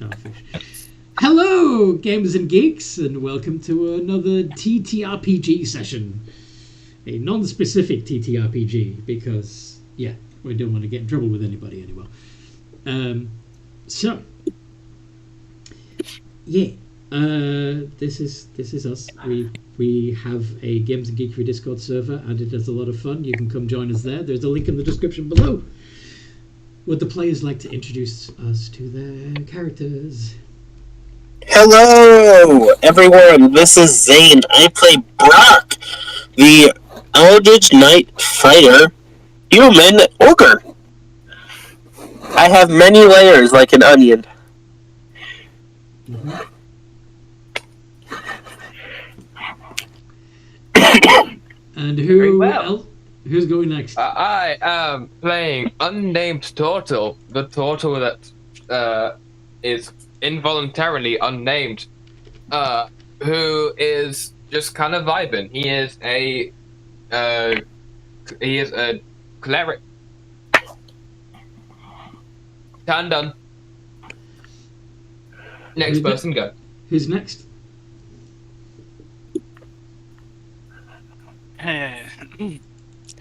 Starfish. Hello, gamers and geeks, and welcome to another TTRPG session. A non-specific TTRPG, because, yeah, we don't want to get in trouble with anybody anymore. This is us. We have a Games and Geekery Discord server, and it is a lot of fun. You can come join us there. There's a link in the description below. Would the players like to introduce us to their characters? Hello, everyone. This is Zane. I play Brock, the Eldritch Knight Fighter, human ogre. I have many layers like an onion. Mm-hmm. And who's going next? I am playing Unnamed Turtle, the turtle that is involuntarily unnamed, who is just kind of vibing. He is a cleric. Turn done. Next person, go. Who's next?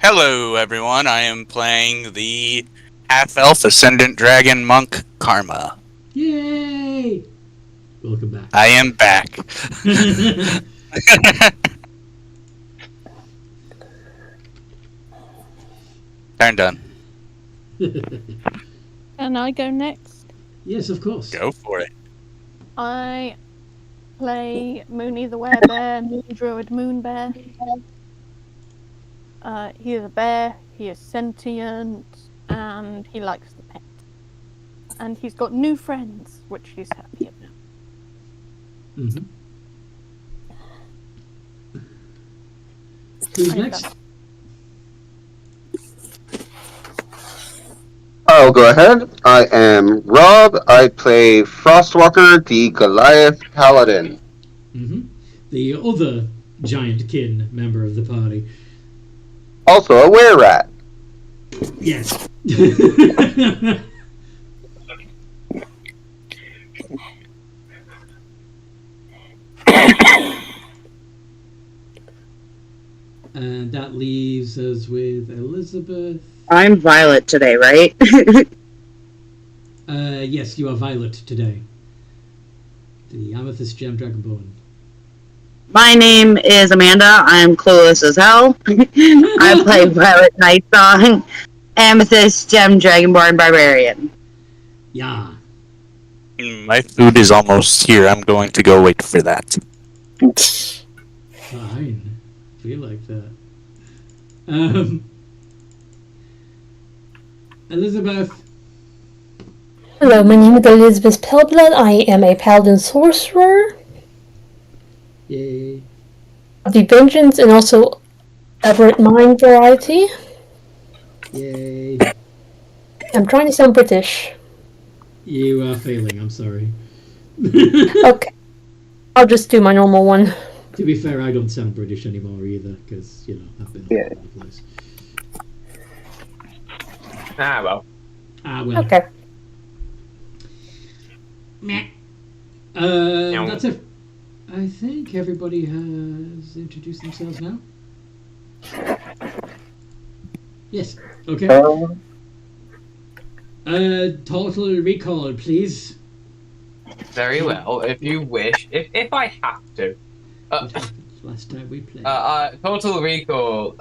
Hello, everyone. I am playing the half-elf ascendant dragon monk Karma. Yay! Welcome back. I am back. Turn done. Can I go next? Yes, of course. Go for it. I play Mooney the Werebear, Moon Druid Moonbear. He is a bear, he is sentient, and he likes the pet. And he's got new friends, which he's happy about. Mm-hmm. Who's next? I'll go ahead. I am Rob. I play Frostwalker, the Goliath Paladin. Mm-hmm. The other giant kin member of the party. Also a were-rat. Yes. And that leaves us with Elizabeth. I'm Violet today, right? Yes, you are Violet today. The Amethyst Gem Dragonborn. My name is Amanda. I'm clueless as hell. I play Violet Nightsong, Amethyst Gem Dragonborn Barbarian. Yeah. My food is almost here. I'm going to go wait for that. Fine. Feel like that. Elizabeth. Hello, my name is Elizabeth Pellblood. I am a paladin sorcerer. Yay. Of the Vengeance and also Everett Mind variety. Yay. I'm trying to sound British. You are failing, I'm sorry. Okay. I'll just do my normal one. To be fair, I don't sound British anymore either, because, you know, I've been all over the place. Well. Well. Okay. Meh. That's it. I think everybody has introduced themselves now. Yes. Okay. Total recall, please. Very well, if you wish. If I have to. What happened last time we played? Total Recall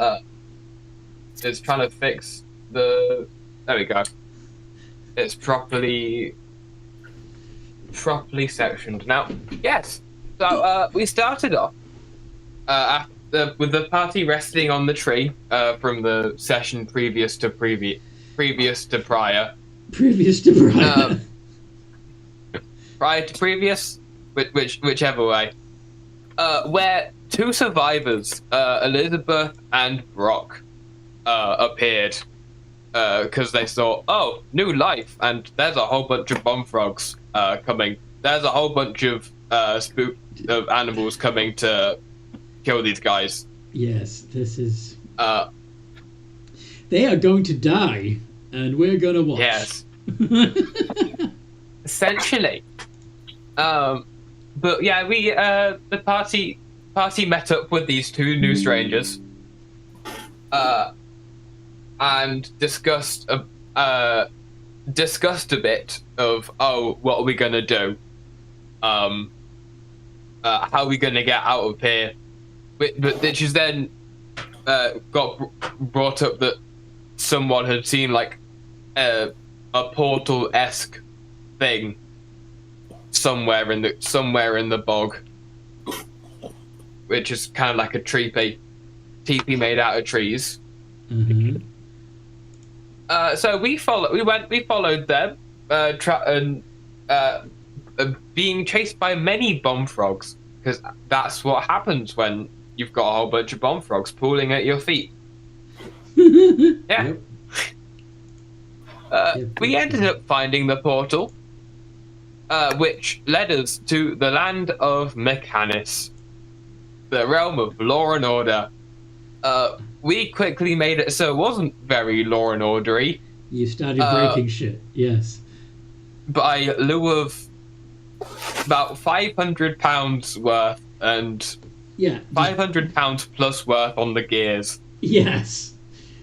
is trying to fix the... There we go. It's properly sectioned. Now, yes. So, we started off with the party resting on the tree from the session previous to prior. Previous to prior. Prior to previous, whichever way. Where two survivors, Elizabeth and Brock, appeared because they thought, oh, new life, and there's a whole bunch of bomb frogs coming. There's a whole bunch of animals coming to kill these guys. Yes, this is... They are going to die, and we're going to watch. Yes. Essentially. But yeah, we the party met up with these two new strangers, and discussed a bit of what are we gonna do, how are we gonna get out of here, but which is then got brought up that someone had seen like a portal-esque thing somewhere in the bog, which is kind of like a teepee made out of trees. Mm-hmm. So we followed them, being chased by many bomb frogs, because that's what happens when you've got a whole bunch of bomb frogs pooling at your feet. Yeah. Yep. We ended up finding the portal, which led us to the land of Mechanus, the realm of law and order. We quickly made it so it wasn't very law and ordery. You started breaking shit, yes. By lieu of about £500 worth, and Yeah. £500 plus worth on the gears. Yes.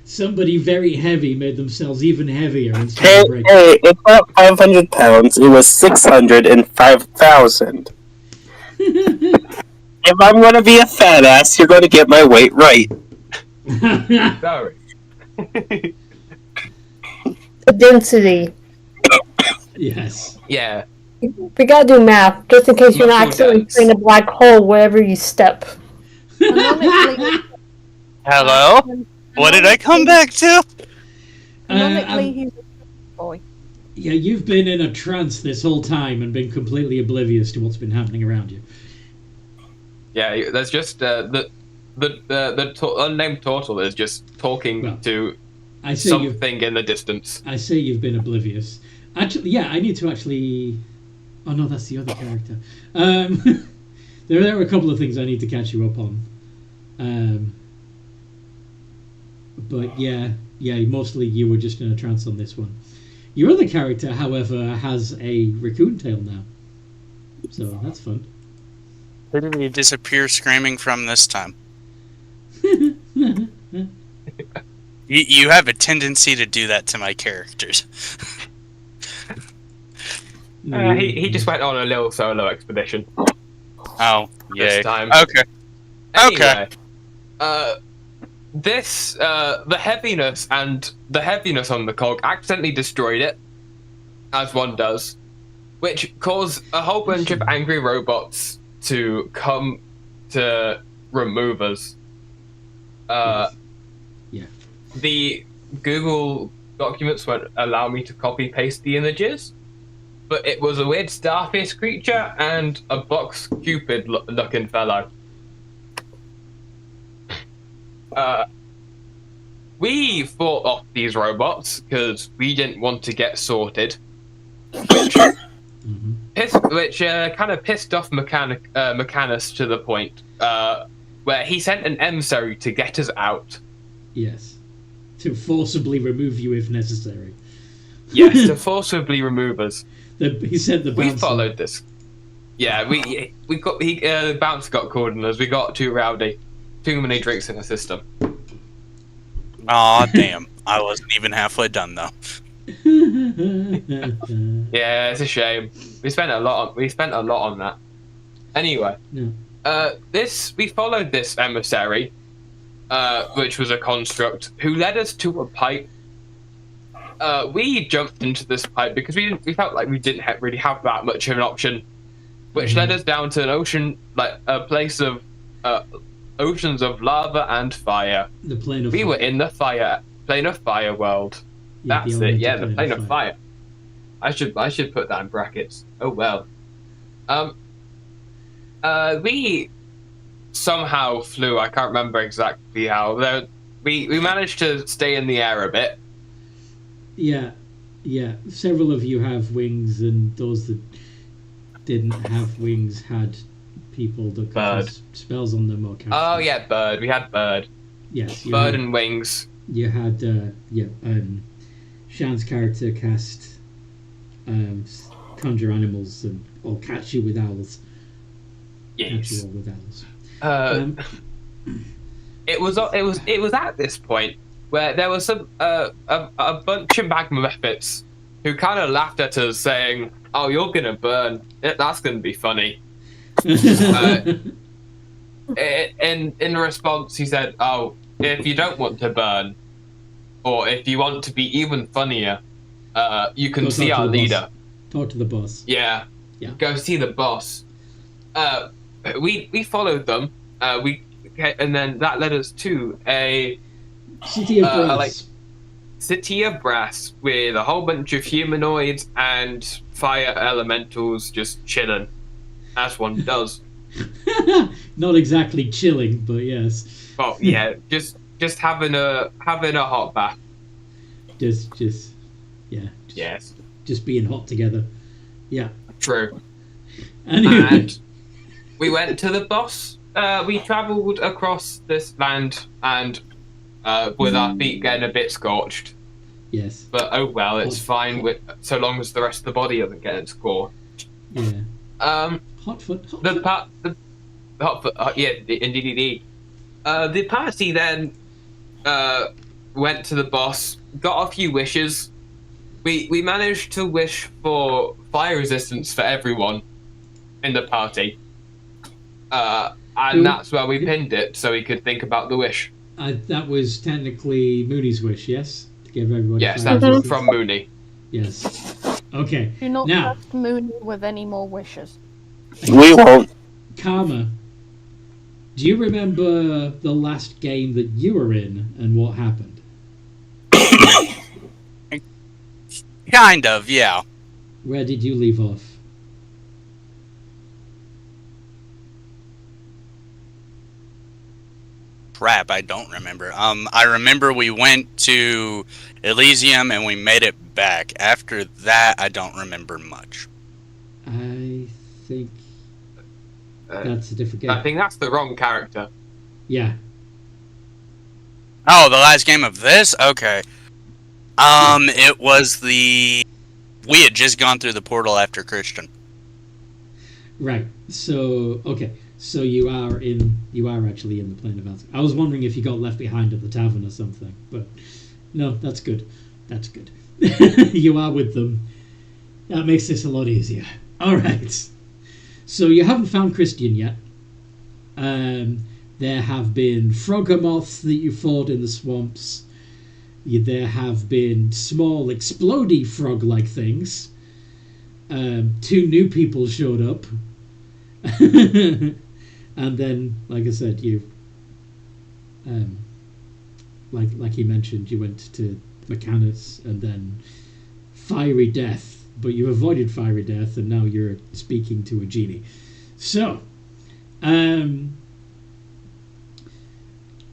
Somebody very heavy made themselves even heavier and started breaking. Hey, it's not 500 pounds, it was 605,000. If I'm gonna be a fat ass, you're gonna get my weight right. Sorry. The density. Yes. Yeah. We gotta do math, just in case you're not Muscle accidentally dense. creating a black hole wherever you step. Canonically, Hello? What did I come back to? canonically he's a boy. Yeah, you've been in a trance this whole time and been completely oblivious to what's been happening around you. Yeah, there's just the unnamed turtle is just talking Well, to I say you've something in the distance. been oblivious. Actually, yeah, I need to actually. Oh no, that's the other character. There are a couple of things I need to catch you up on. But yeah, mostly you were just in a trance on this one. Your other character, however, has a raccoon tail now, so that's fun. Who did he disappear screaming from this time? You have a tendency to do that to my characters. He just went on a little solo expedition Oh, yeah. this time. Okay. Anyway, the heaviness on the cog accidentally destroyed it, as one does, which caused a whole bunch of angry robots to come to remove us. Yeah. The Google documents won't allow me to copy paste the images, but it was a weird starfish creature and a box Cupid looking fellow. We fought off these robots because we didn't want to get sorted, which kind of pissed off Mechanus to the point where he sent an emissary to get us out. Yes. To forcibly remove you if necessary. Yes, to forcibly remove us. He said the bouncer. We followed this. Yeah, the bouncer got called on us. We got too rowdy. Too many drinks in the system. Aw, damn. I wasn't even halfway done, though. Yeah, it's a shame. We spent a lot on that. Anyway, No. we followed this emissary, which was a construct, who led us to a pipe. We jumped into this pipe because we felt like we didn't really have that much of an option, which led us down to an ocean, like a place of oceans of lava and fire. The plane of We fire. were in the plane of fire world. Yeah, That's the it. Yeah, elemental the plane of fire. I should put that in brackets. Oh well. We somehow flew. I can't remember exactly how. We managed to stay in the air a bit. Yeah. Several of you have wings, and those that didn't have wings had people that could cast spells on them or cast Oh them. yeah, bird. We had bird. Yes. Bird and wings. You had Shan's character cast conjure animals or catch you with owls. Catch you Yes. all with owls. It was at this point where there was a bunch of magma rabbits who kind of laughed at us, saying, "Oh, you're gonna burn. That's gonna be funny." In response, he said, "Oh, if you don't want to burn, or if you want to be even funnier, you can Go see talk to our the leader." boss. Talk to the boss. Yeah. Yeah. Go see the boss. We followed them. And then that led us to a City of Brass. City of Brass with a whole bunch of humanoids and fire elementals just chilling, as one does. Not exactly chilling, but yes. Oh yeah, just having a hot bath. Just Yes, just being hot together. Yeah. true. Anyway. And we went to the boss. We travelled across this land and with our feet getting a bit scorched. Yes. But oh well, it's fine with so long as the rest of the body doesn't get scorched. Yeah. Hot foot. Yeah, indeed. The party then went to the boss, got a few wishes. We managed to wish for fire resistance for everyone in the party. And that's where we pinned it, so we could think about the wish. That was technically Mooney's wish, yes? To give everybody Yes, fire that's resistance? from Mooney. Yes. Okay. Do not Now, trust Moon with any more wishes. We won't. Karma, do you remember the last game that you were in and what happened? Kind of, yeah. Where did you leave off? Crap, I don't remember. I remember we went to Elysium and we made it back. After that, I don't remember much. I think that's a different game. I think that's the wrong character. Yeah. Oh, the last game of this? Okay. It was we had just gone through the portal after Christian. Right. So, okay. So you are actually in the plane of Alzheimer's. I was wondering if you got left behind at the tavern or something, but no, that's good. That's good. You are with them. That makes this a lot easier. All right. So you haven't found Christian yet. There have been frogger that you fought in the swamps. There have been small explodey frog-like things. 2 new people showed up. And then, like I said, you, like he mentioned, you went to Mechanus and then Fiery Death, but you avoided Fiery Death, and now you're speaking to a genie. So, now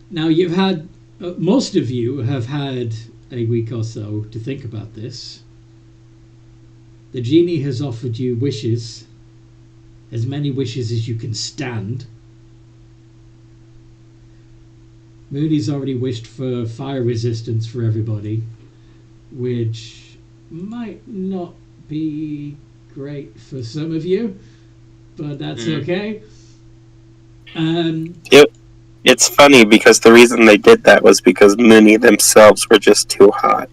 you've had, most of you have had a week or so to think about this. The genie has offered you wishes, as many wishes as you can stand. Mooney's already wished for fire resistance for everybody, which might not be great for some of you, but that's okay. It's funny because the reason they did that was because Mooney themselves were just too hot.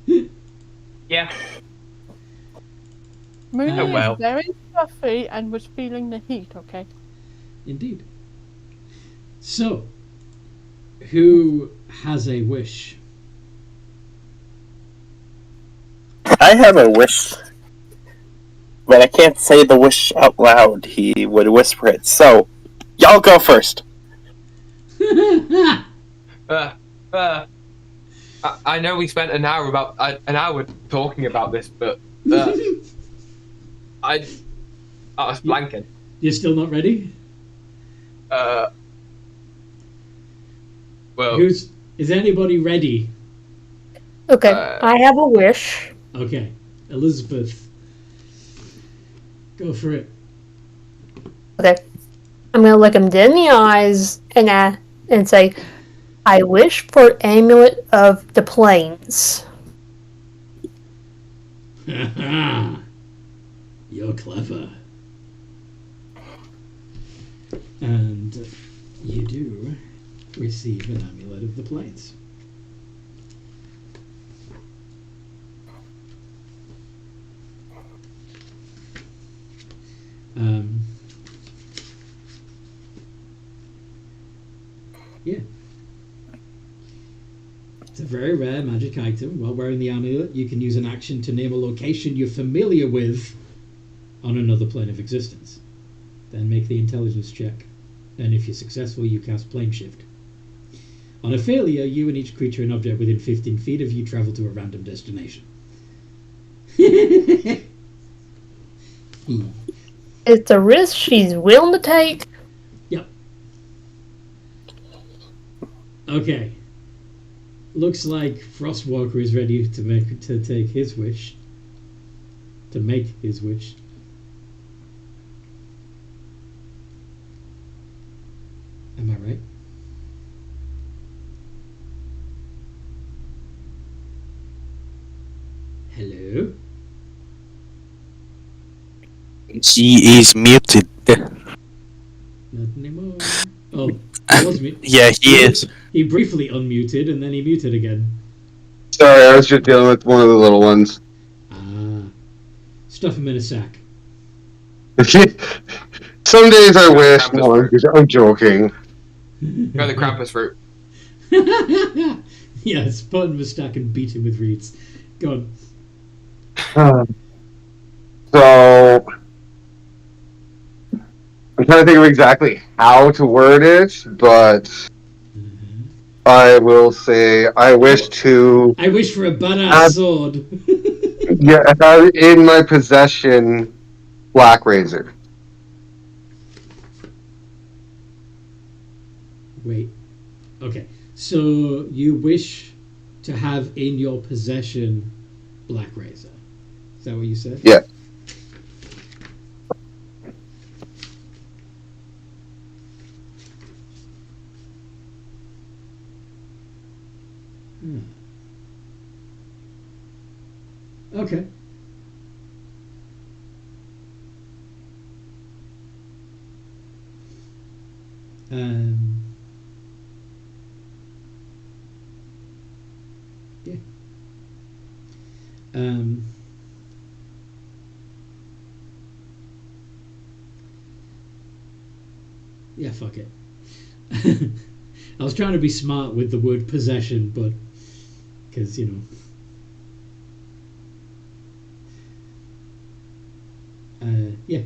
Yeah. Moon Oh, well. was very puffy and was feeling the heat, okay? Indeed. So, who has a wish? I have a wish, but I can't say the wish out loud. He would whisper it. So, y'all go first. I know we spent an hour talking about this, but I was blanking. You're still not ready? Well, Is anybody ready? Okay, I have a wish. Okay, Elizabeth, go for it. Okay, I'm gonna look him dead in the eyes and say, I wish for Amulet of the Plains. You're clever. And you do receive an amulet of the plains. Yeah. It's a very rare magic item. While wearing the amulet, you can use an action to name a location you're familiar with on another plane of existence. Then make the intelligence check. And if you're successful, you cast Plane Shift. On a failure, you and each creature and object within 15 feet of you travel to a random destination. It's a risk she's willing to take. Yep. Okay. Looks like Frostwalker is ready to take his wish. To make his wish. Am I right? Hello? He is muted. Not anymore. Oh, he was muted. Yeah, he is. He briefly unmuted and then he muted again. Sorry, I was just dealing with one of the little ones. Stuff him in a sack. Some days I wish. No, I'm joking. Go the Krampus route. Yes, put him in a stack and beat him with reeds. Go on. So, I'm trying to think of exactly how to word it, but I will say I wish to. I wish for a badass sword. Yeah, have in my possession Black Razor. Wait. Okay. So you wish to have in your possession Black Razor. Is that what you said? Yeah. Okay. Yeah. Yeah, fuck it. I was trying to be smart with the word possession, but because, you know. Yeah.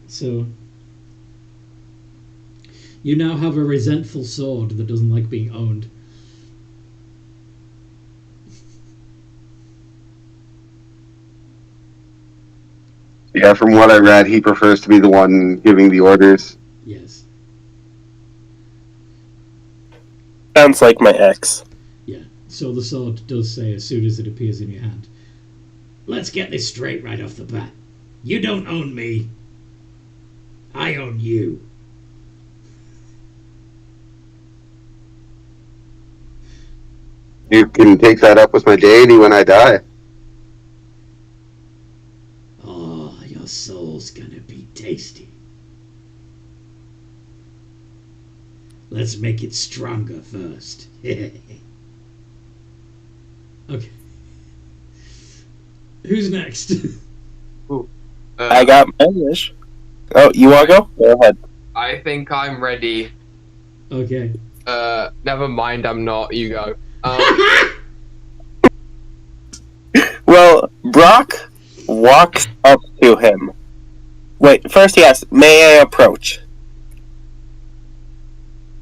So you now have a resentful sword that doesn't like being owned. Yeah, from what I read, he prefers to be the one giving the orders. Yes. Sounds like my ex. Yeah. So the sword does say as soon as it appears in your hand, let's get this straight right off the bat. You don't own me. I own you. You can take that up with my deity when I die. Oh, your soul's gonna be tasty. Let's make it stronger first. Okay. Who's next? I got my wish. Oh, you want to go? Go ahead. I think I'm ready. Okay. Never mind, I'm not. You go. Well, Brock walks up to him. Wait, first he asks, may I approach?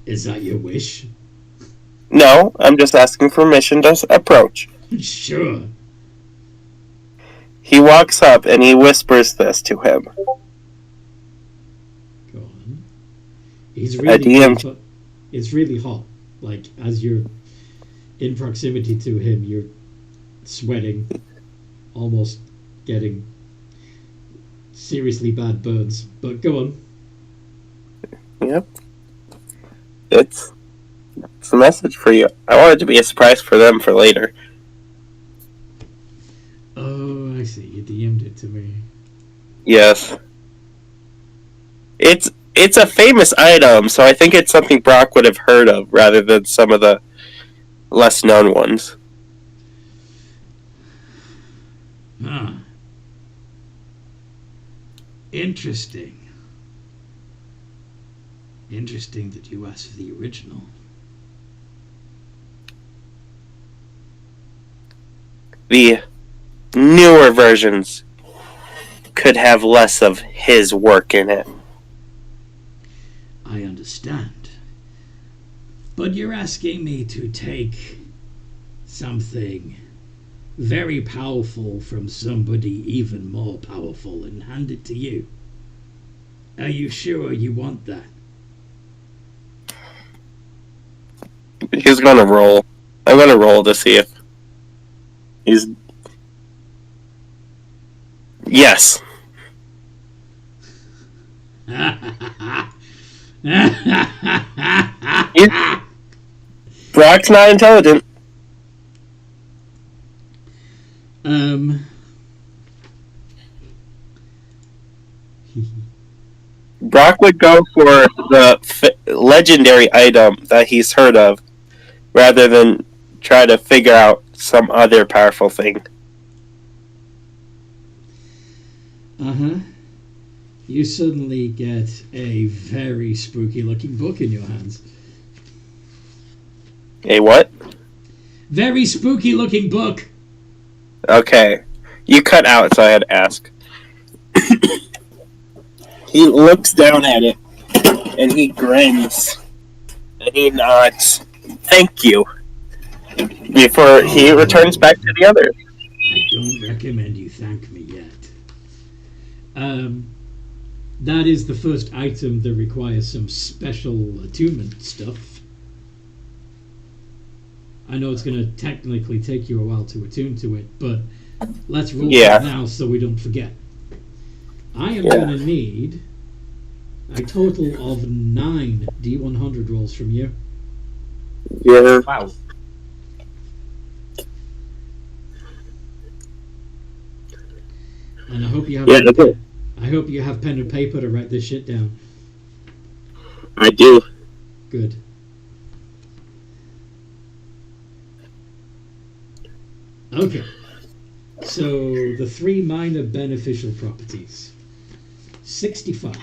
Is that your wish? No, I'm just asking permission to approach. Sure. He walks up and he whispers this to him. Go on. He's really hot. It's really hot. Like, as you're in proximity to him, you're sweating, almost getting seriously bad burns. But go on. Yep. It's a message for you. I want it to be a surprise for them for later. Oh, I see. it to me. Yes. It's a famous item, so I think it's something Brock would have heard of rather than some of the less known ones. Huh. Interesting. Interesting that you asked for the original. The newer versions could have less of his work in it. I understand. But you're asking me to take something very powerful from somebody even more powerful and hand it to you. Are you sure you want that? He's gonna roll. I'm gonna roll to see if he's... Yes. Brock's not intelligent. Brock would go for the legendary item that he's heard of, rather than try to figure out some other powerful thing. You suddenly get a very spooky looking book in your hands. A what? Very spooky looking book. Okay. You cut out, so I had to ask. He looks down at it, and he grins, and he nods. Thank you. Before he returns back to the others. I don't recommend you thank me yet. That is the first item that requires some special attunement stuff. I know it's going to technically take you a while to attune to it, but let's roll it now so we don't forget. I am going to need a total of 9 D100 rolls from you. Yeah. Wow. And I hope you have I hope you have pen and paper to write this shit down. I do. Good. Okay. So the 3 minor beneficial properties. 65.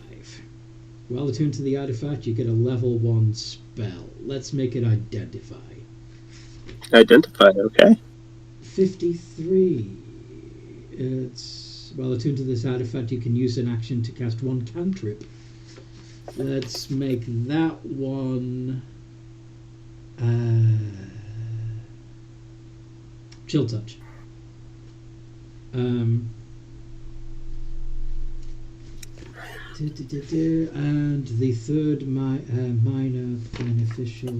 Well attuned to the artifact, you get a level 1 spell. Let's make it identify. Identify, okay. 53. It's well attuned to this artifact, you can use an action to cast 1 cantrip. Let's make that one Chill Touch. And the third minor beneficial,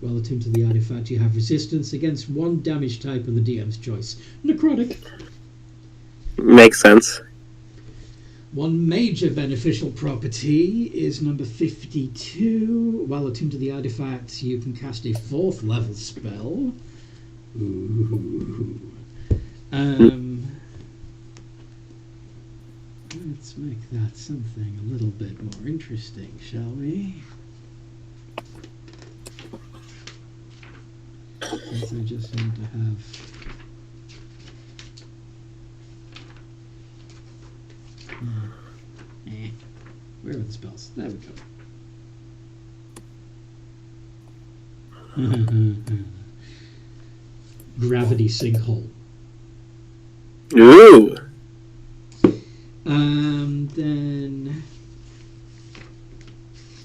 well attuned to the artifact, you have resistance against 1 damage type of the DM's choice. Necrotic. Makes sense. 1 major beneficial property is number 52. While attuned to the artifact, you can cast a 4th level spell. Ooh. Let's make that something a little bit more interesting, shall we? Since I just need to have... Where are the spells? There we go. Gravity sinkhole. Ooh. Then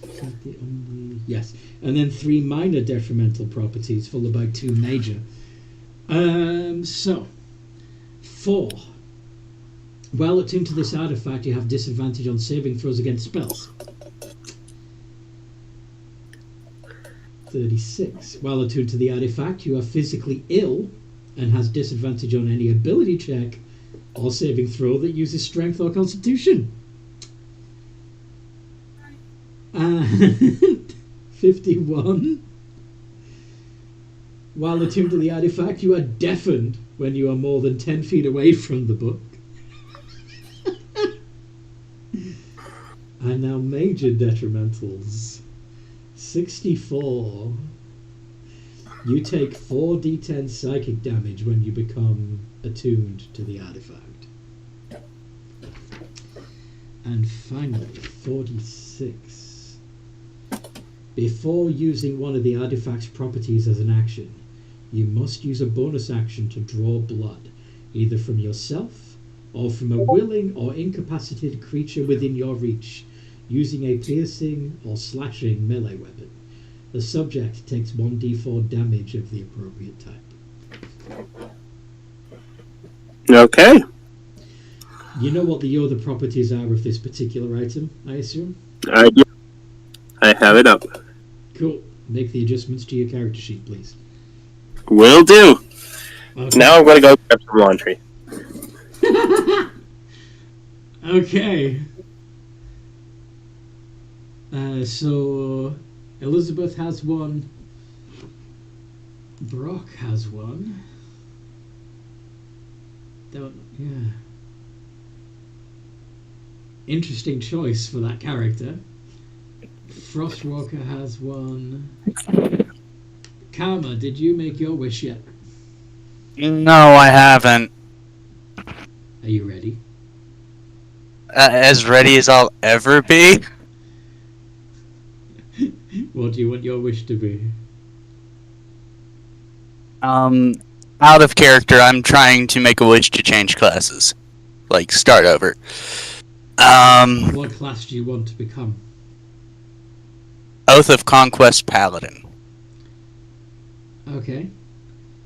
is that the only? Yes, and then 3 minor detrimental properties, followed by 2 major. So 4. While attuned to this artifact, you have disadvantage on saving throws against spells. 36. While attuned to the artifact, you are physically ill and has disadvantage on any ability check or saving throw that uses strength or constitution. And 51. While attuned to the artifact, you are deafened when you are more than 10 feet away from the book. And now major detrimentals. 64. You take 4d10 psychic damage when you become attuned to the artifact. And finally, 46. Before using one of the artifact's properties as an action, you must use a bonus action to draw blood, either from yourself or from a willing or incapacitated creature within your reach, using a piercing or slashing melee weapon. The subject takes 1d4 damage of the appropriate type. Okay. You know what the other properties are of this particular item, I assume? Yeah. I have it up. Cool. Make the adjustments to your character sheet, please. Will do. Okay. Now I'm going to go grab some laundry. Okay. So Elizabeth has one. Brock has one. Yeah. Interesting choice for that character. Frostwalker has one. Karma, did you make your wish yet? No, I haven't. Are you ready? As ready as I'll ever be. What do you want your wish to be? Out of character, I'm trying to make a wish to change classes. Like, start over. What class do you want to become? Oath of Conquest Paladin. Okay.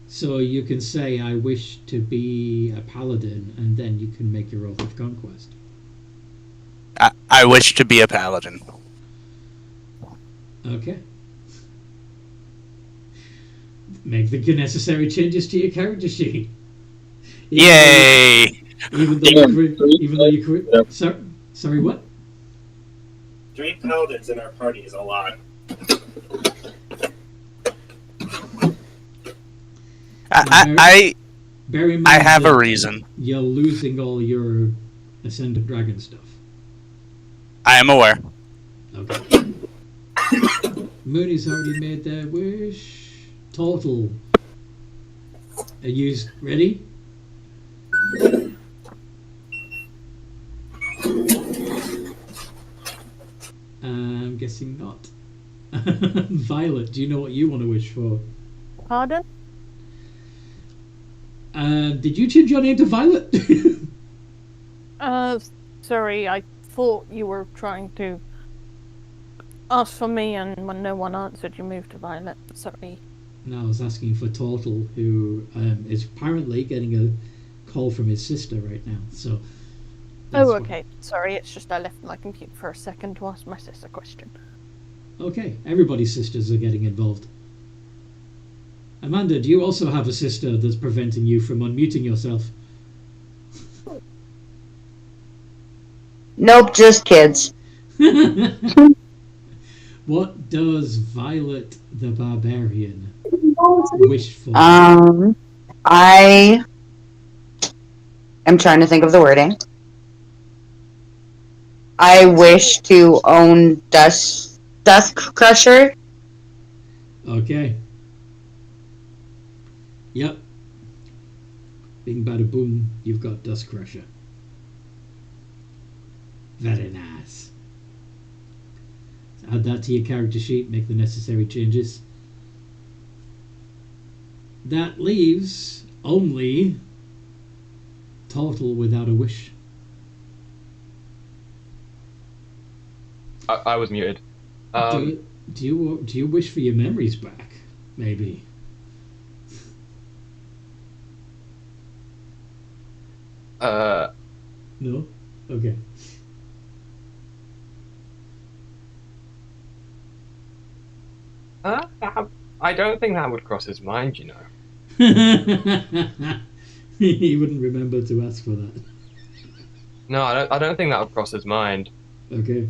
So you can say, I wish to be a paladin, and then you can make your Oath of Conquest. I wish to be a paladin. Okay. Make the necessary changes to your character sheet. Yay! Even though you sorry, what? 3 paladins in our party is a lot. Bear in mind I have that a reason. You're losing all your Ascendant Dragon stuff. I am aware. Okay. Mooney's already made their wish. Total. Are you ready? I'm guessing not. Violet, do you know what you want to wish for? Pardon? Did you change your name to Violet? Sorry, I thought you were trying to ask for me, and when no one answered, you moved to Violet. Sorry. No, I was asking for Tortle, who is apparently getting a call from his sister right now. So. Oh, okay. Sorry, it's just I left my computer for a second to ask my sister a question. Okay, everybody's sisters are getting involved. Amanda, do you also have a sister that's preventing you from unmuting yourself? Nope, just kids. What does Violet the Barbarian wish for? I am trying to think of the wording. I wish to own Dusk Crusher. Okay. Yep. Bing bada boom, you've got Dusk Crusher. Very nice. Add that to your character sheet, make the necessary changes. That leaves only Total without a wish. I was muted. Do you wish for your memories back? Maybe. No? Okay. I don't think that would cross his mind, you know. He wouldn't remember to ask for that. No, I don't think that would cross his mind. Okay.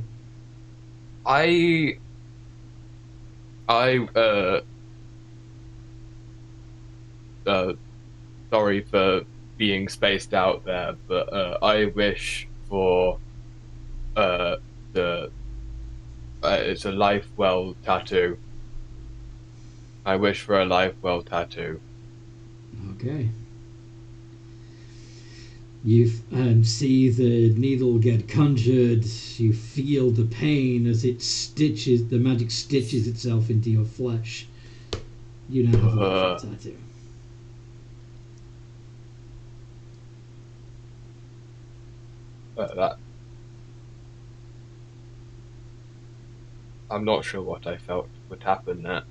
Sorry for being spaced out there, but I wish for it's a life well tattoo. I wish for a life well tattoo. Okay. You see the needle get conjured. You feel the pain as the magic stitches itself into your flesh. You now have a life well tattoo. I'm not sure what I felt would happen there.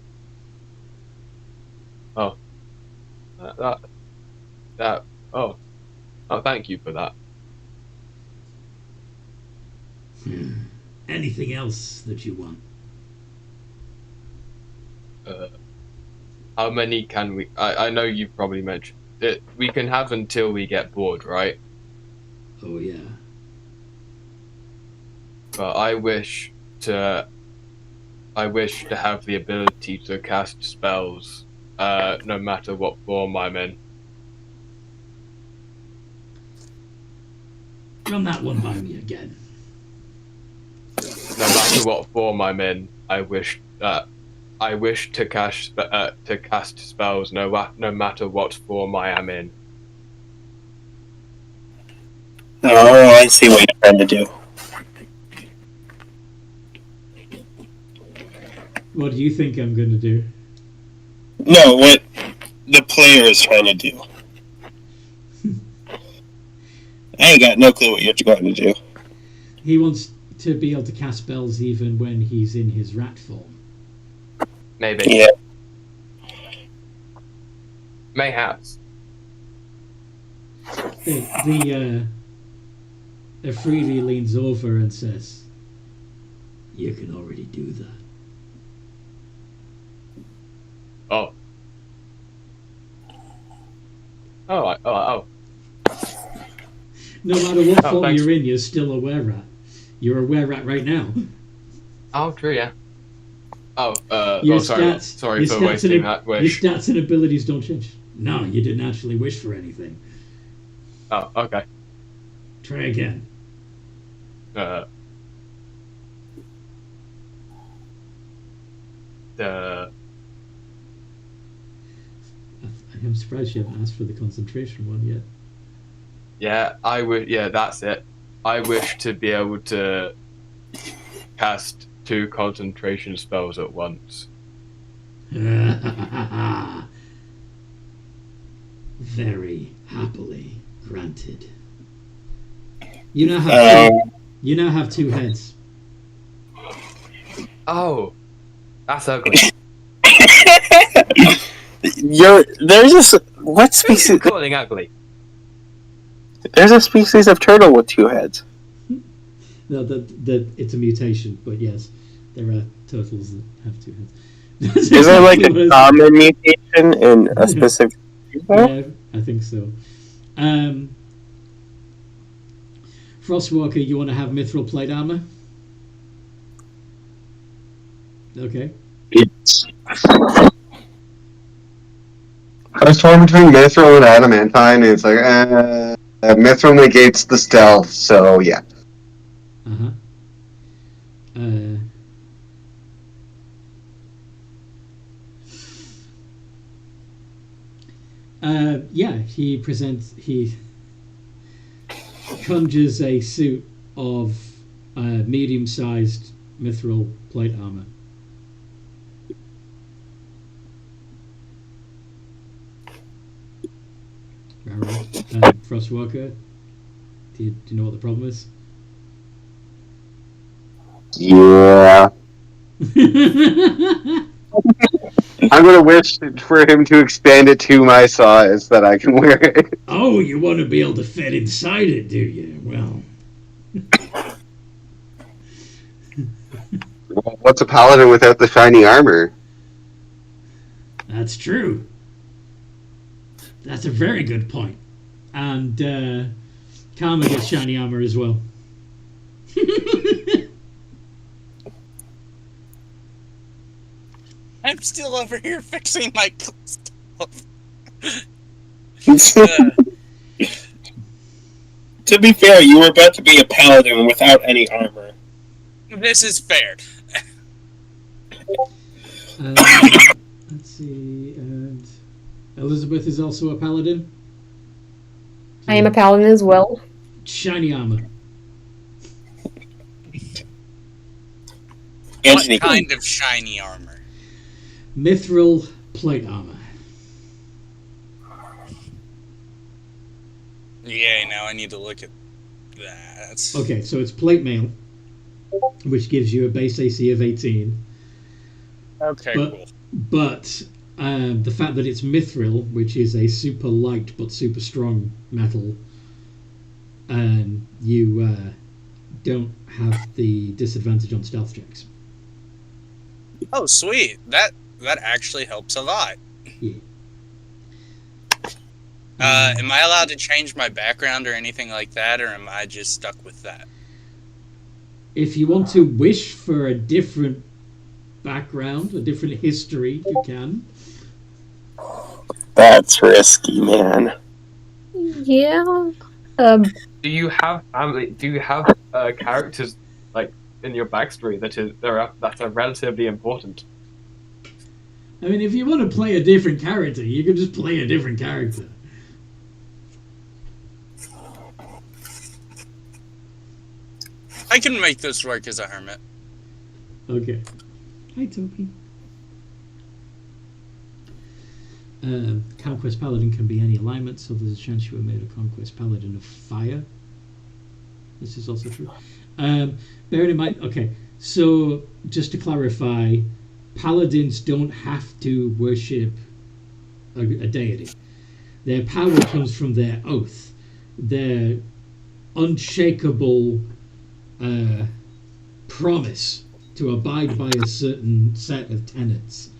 Oh. Oh, thank you for that. Anything else that you want? How many can we... I know you probably mentioned it. We can have until we get bored, right? Oh, yeah. But I wish to have the ability to cast spells, no matter what form I'm in. Run that one by me again. No matter what form I'm in, I wish to cast spells, no matter what form I am in. Oh, I see what you're trying to do. What do you think I'm going to do? No, what the player is trying to do. I ain't got no clue what you're going to do. He wants to be able to cast spells even when he's in his rat form. Maybe. Yeah. Mayhaps. The Efreeti leans over and says, "You can already do that." Oh. Oh. No matter what form thanks. you're in, you're still a were-rat. You're a were-rat right now. Oh, true, yeah. Your sorry. stats, Sorry your for stats wasting and, that wish. Your stats and abilities don't change. No, you didn't actually wish for anything. Oh, okay. Try again. I'm surprised you haven't asked for the concentration one yet. Yeah, that's it. I wish to be able to cast 2 concentration spells at once. Very happily granted. You now have 2 heads. Oh, that's ugly. What species? Calling ugly. There's a species of turtle with 2 heads. No, it's a mutation, but yes, there are turtles that have 2 heads. Is there like a common mutation in a specific? Yeah, I think so. Frostwalker, you want to have mithril plate armor? Okay. It's I was torn between mithril and adamantine, and it's like, mithril negates the stealth, so yeah. Uh-huh. He conjures a suit of medium-sized mithril plate armor. Alright. Frostwalker, do you know what the problem is? Yeah. I'm gonna wish for him to expand it to my size that I can wear it. Oh, you want to be able to fit inside it, do you? Well... What's a paladin without the shiny armor? That's true. That's a very good point. And Karma gets shiny armor as well. I'm still over here fixing my stuff. To be fair, you were about to be a paladin without any armor. This is fair. Let's see. And Elizabeth is also a paladin. I am a paladin as well. Shiny armor. Anthony, What kind of shiny armor? Mithril plate armor. Yeah, now I need to look at that. Okay, so it's plate mail, which gives you a base AC of 18. Okay, cool. But the fact that it's mithril, which is a super light but super strong metal, you don't have the disadvantage on stealth checks. Oh, sweet. That actually helps a lot. Yeah. Am I allowed to change my background or anything like that, or am I just stuck with that? If you want to wish for a different background, a different history, you can. that's risky, man. Yeah. Do you have family? Do you have characters like in your backstory that are relatively important? I mean, if you want to play a different character, you can just play a different character. I can make this work as a hermit. Okay. Hi, Toby. Conquest Paladin can be any alignment, so there's a chance you were made a Conquest Paladin of fire. This is also true. Bearing in mind, okay, so just to clarify, Paladins don't have to worship a deity. Their power comes from their oath. Their unshakable promise to abide by a certain set of tenets.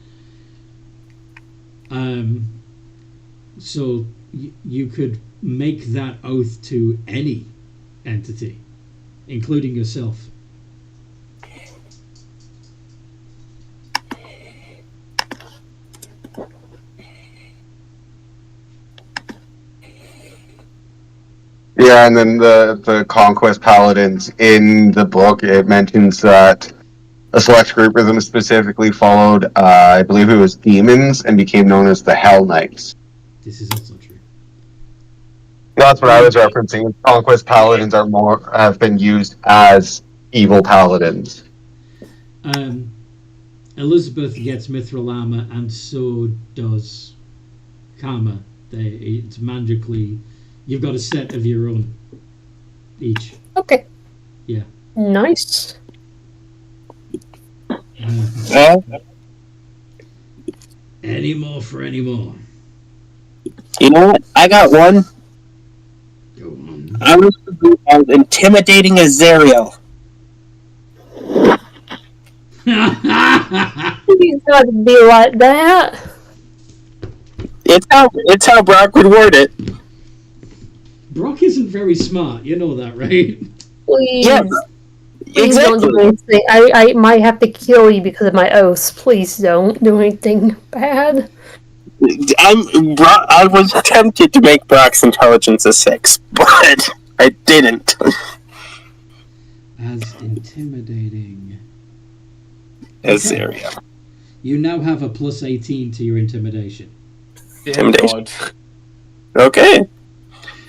So you could make that oath to any entity, including yourself. Yeah, and then the Conquest Paladins in the book, it mentions that a select group of them specifically followed, I believe it was demons, and became known as the Hell Knights. This is also true. That's what I was referencing. Conquest Paladins have been used as evil paladins. Elizabeth gets mithril armor, and so does Karma. It's magically. You've got a set of your own each. Okay. Yeah. Nice. Any more for any more? You know what? I got one. Go on. I was intimidating Azariel. He's got to be like that. It's how Brock would word it. Brock isn't very smart. You know that, right? Please. Yeah, Please don't do anything. I might have to kill you because of my oaths. Please don't do anything bad. I was tempted to make Brock's intelligence a 6, but I didn't. As intimidating. Azariel. You now have a plus 18 to your intimidation. Intimidation. Okay.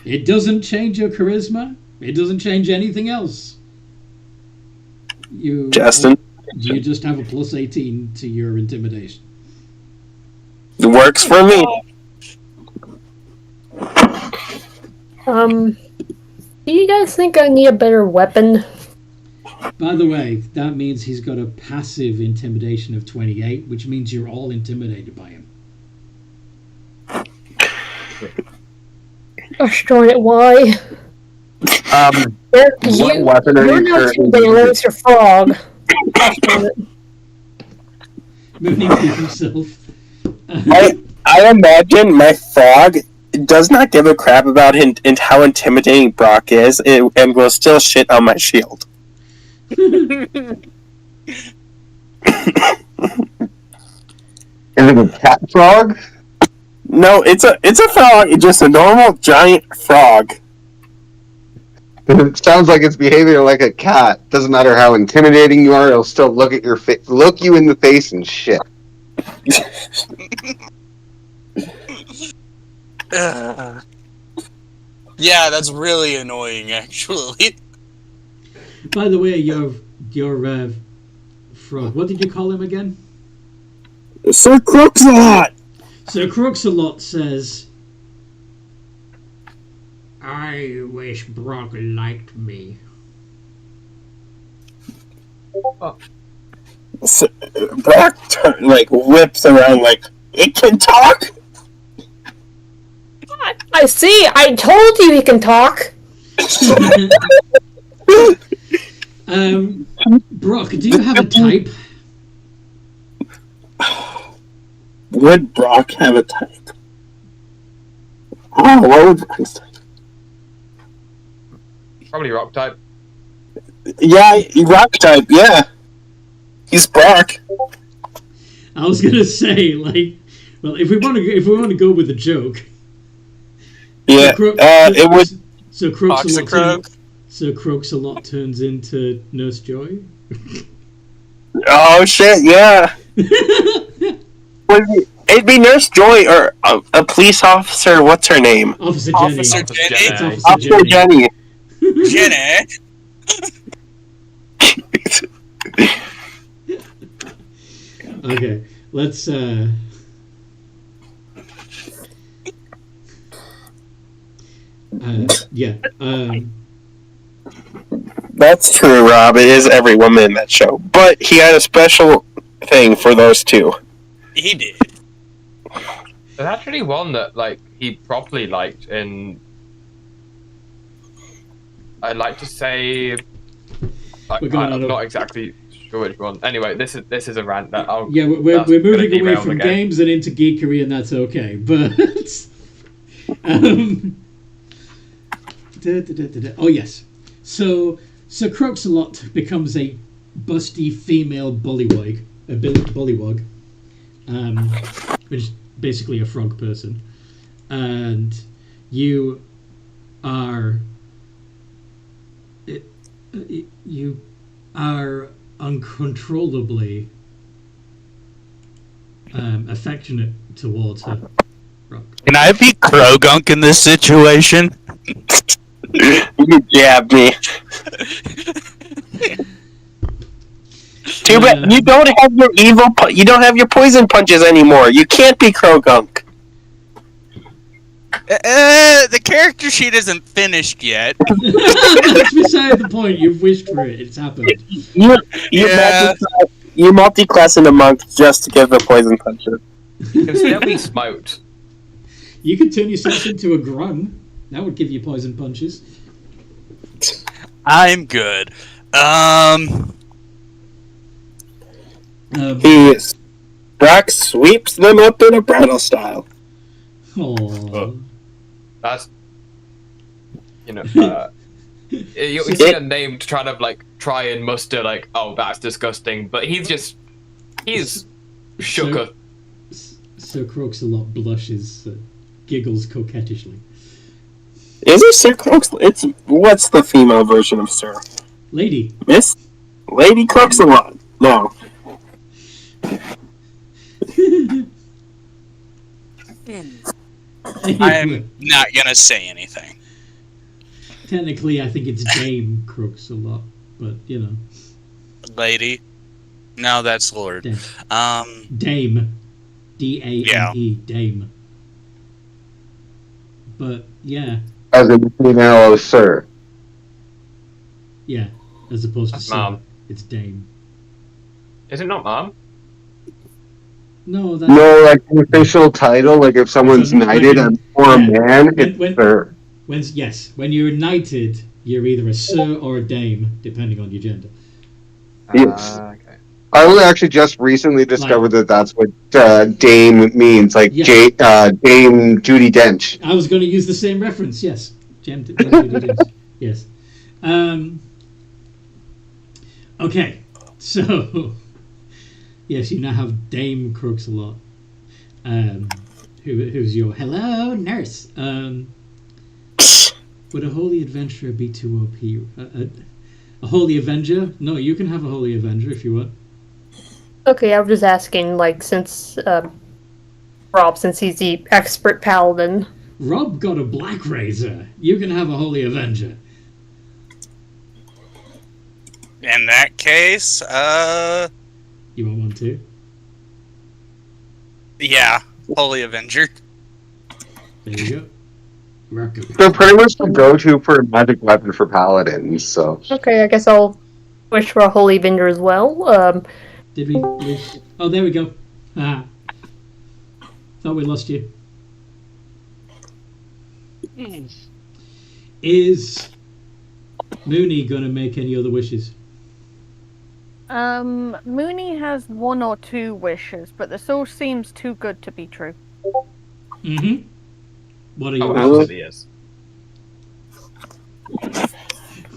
It doesn't change your charisma. It doesn't change anything else. You just have a plus 18 to your intimidation. It works for me. Do you guys think I need a better weapon? By the way, that means he's got a passive intimidation of 28, which means you're all intimidated by him. Gosh darn it, why? What weapon are You're you not currently too using? it's your frog. Gosh darn it. Mooning to himself. I imagine my frog does not give a crap about how intimidating Brock is, and will still shit on my shield. Is it a cat frog? No, it's a frog. It's just a normal giant frog. It sounds like it's behaving like a cat. Doesn't matter how intimidating you are, it'll still look at your look you in the face and shit. Yeah, that's really annoying, actually. By the way, your frog. What did you call him again? Sir Crooks-a-Lot! Sir Crooks-a-Lot says, I wish Brock liked me. So, Brock whips around like, it can talk? I see. I told you he can talk. Brock, do you have a type? Would Brock have a type? Oh, what would Brock's type? Probably rock type. Yeah, rock type, yeah. He's Brock. I was gonna say, well, if we want to go with a joke. Yeah, it would. So Crooks-a-Lot turns into Nurse Joy. Oh shit! Yeah. It'd be Nurse Joy or a police officer. What's her name? Officer Jenny. Jenny. Officer Jenny. Jenny. Okay, let's. Yeah. That's true, Rob. It is every woman in that show, but he had a special thing for those two. He did. There's actually one that he properly liked, and I'd like to say I'm not exactly sure which one. Anyway, this is a rant that I'll. Yeah, we're moving away from games and into geekery, and that's okay. But oh yes, so Crooks-a-Lot becomes a busty female bullywug, which is basically a frog person, and you are uncontrollably affectionate towards her. Rock. Can I be Krogunk in this situation? You jabbed me. Too bad you don't have your you don't have your poison punches anymore. You can't be Krogunk. The character sheet isn't finished yet. That's beside the point. You've wished for it. It's happened. You multi-class in a monk just to give the poison punches. It's never smoked. You could turn yourself into a grung. That would give you poison punches. I'm good. Brock sweeps them up in a brattle style. Oh. That's you see a name to try and muster oh, that's disgusting, but he's shook. So Crooks-a-Lot blushes, giggles coquettishly. Is it Sir Crooks? What's the female version of Sir? Lady. Miss Lady Crooks-a-Lot. No. I'm not gonna say anything. Technically, I think it's Dame Crooks-a-Lot, but Lady. No, that's Lord. Dame. Dame. D-A-M-E. Yeah. Dame. But yeah. As in female of Sir. Yeah, as opposed to Mom. It's Dame. Is it not Mom? No, that's... No, like the official title, like if someone's knighted or a man, it's Sir. When you're knighted, you're either a Sir or a Dame, depending on your gender. Yes. Okay. I only actually just recently discovered that that's what Dame means, like Yeah. Dame Judi Dench. I was going to use the same reference, yes. Dame Judi Dench. Yes. Okay, so... Yes, you now have Dame Crooks-a-Lot, who's your hello nurse. Would a holy adventurer be too OP? A holy avenger? No, you can have a holy avenger if you want. Okay, I was just asking, like, since Rob, since he's the expert paladin. Rob got a black razor. You can have a holy avenger. In that case, You want one too? yeah, Holy Avenger. There you go. They're pretty much the go-to for a magic weapon for paladins, so... Okay, I guess I'll wish for a Holy Avenger as well. Did we lose? Oh, there we go. Ah. Thought we lost you. Is Mooney gonna make any other wishes? Mooney has 1 or 2 wishes, but this all seems too good to be true. Mm-hmm. What are your Oh, wishes? yes.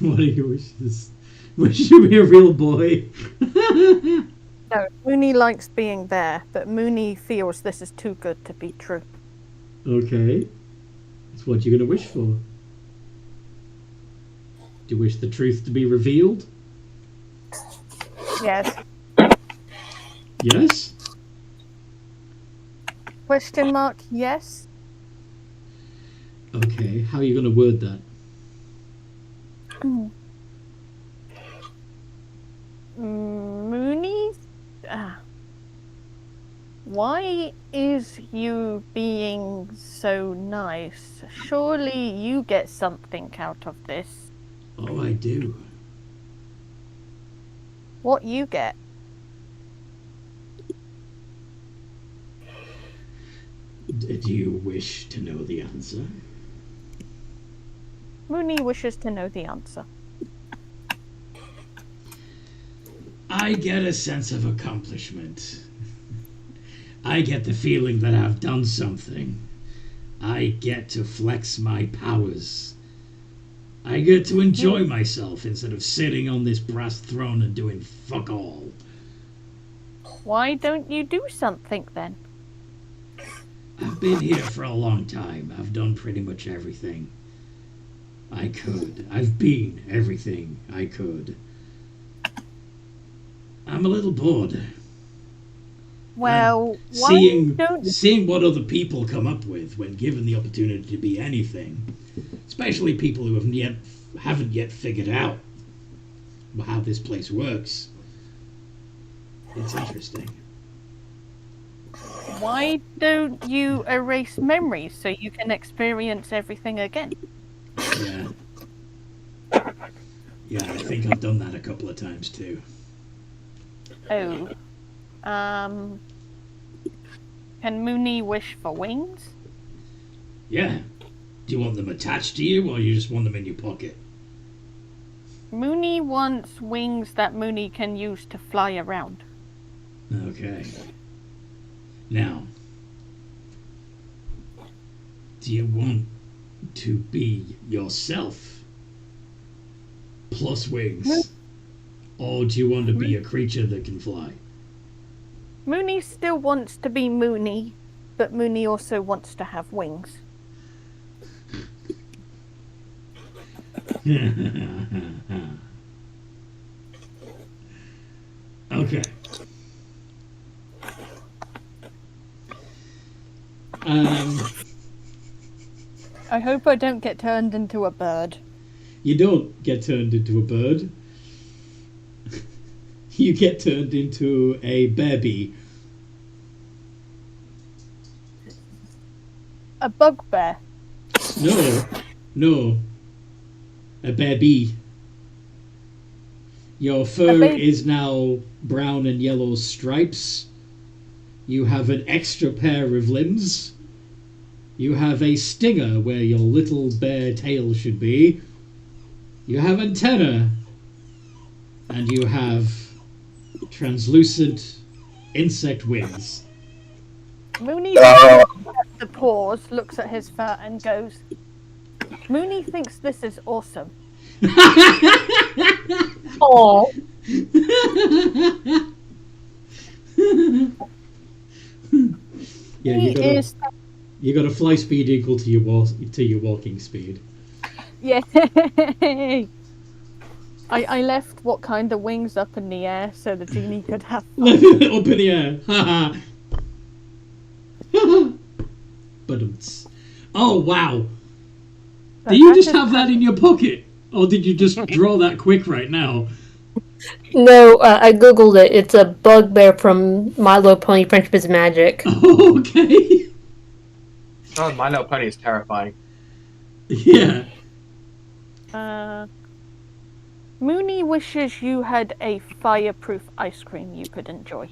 What are your wishes? Wish to be a real boy. No, Mooney likes being there, but Mooney feels this is too good to be true. Okay. That's what you're gonna wish for. Do you wish the truth to be revealed? Yes. Yes? Question mark, yes? Okay, how are you gonna word that? Mooney? Why is you being so nice? Surely you get something out of this. Oh, I do. What you get? Do you wish to know the answer? Mooney wishes to know the answer. I get a sense of accomplishment. I get the feeling that I've done something. I get to flex my powers. I get to enjoy myself instead of sitting on this brass throne and doing fuck all. Why don't you do something then? I've been here for a long time. I've done pretty much everything I could. I've been everything I could. I'm a little bored. Well, why don't Seeing what other people come up with when given the opportunity to be anything, especially people who haven't yet figured out how this place works. It's interesting. Why don't you erase memories so you can experience everything again? Yeah. Yeah, I think I've done that a couple of times too. Oh. Can Mooney wish for wings? Yeah. Do you want them attached to you, or you just want them in your pocket? Mooney wants wings that Mooney can use to fly around. Okay. Now, do you want to be yourself plus wings? Or do you want to be a creature that can fly? Mooney still wants to be Mooney, but Mooney also wants to have wings. Okay. I hope I don't get turned into a bird. You don't get turned into a bird. You get turned into a baby. A bugbear. No. A baby. Your fur is now brown and yellow stripes. You have an extra pair of limbs. You have a stinger where your little bare tail should be. You have antenna. And you have translucent insect wings. Mooney at the paws, looks at his fur and goes, Mooney thinks this is awesome. Oh. Yeah, you got a fly speed equal to your walking speed. Yay! I left what kind of wings up in the air so the genie could have fun. Up in the air. Ha ha. But oh wow! Do you just have that in your pocket, or did you just draw that quick right now? No, I googled it. It's a bugbear from My Little Pony: Friendship is Magic. Oh, okay. Oh, My Little Pony is terrifying. Yeah. Mooney wishes you had a fireproof ice cream you could enjoy.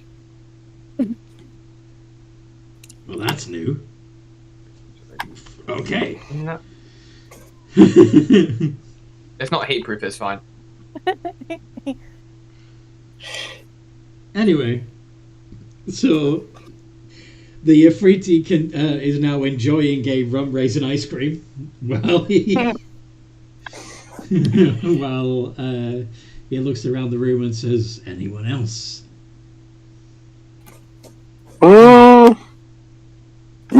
Well, that's new. Okay. No. It's not heatproof, it's fine. Anyway, so the Efreeti is now enjoying a rum raisin ice cream while he he looks around the room and says, "Anyone else?" No,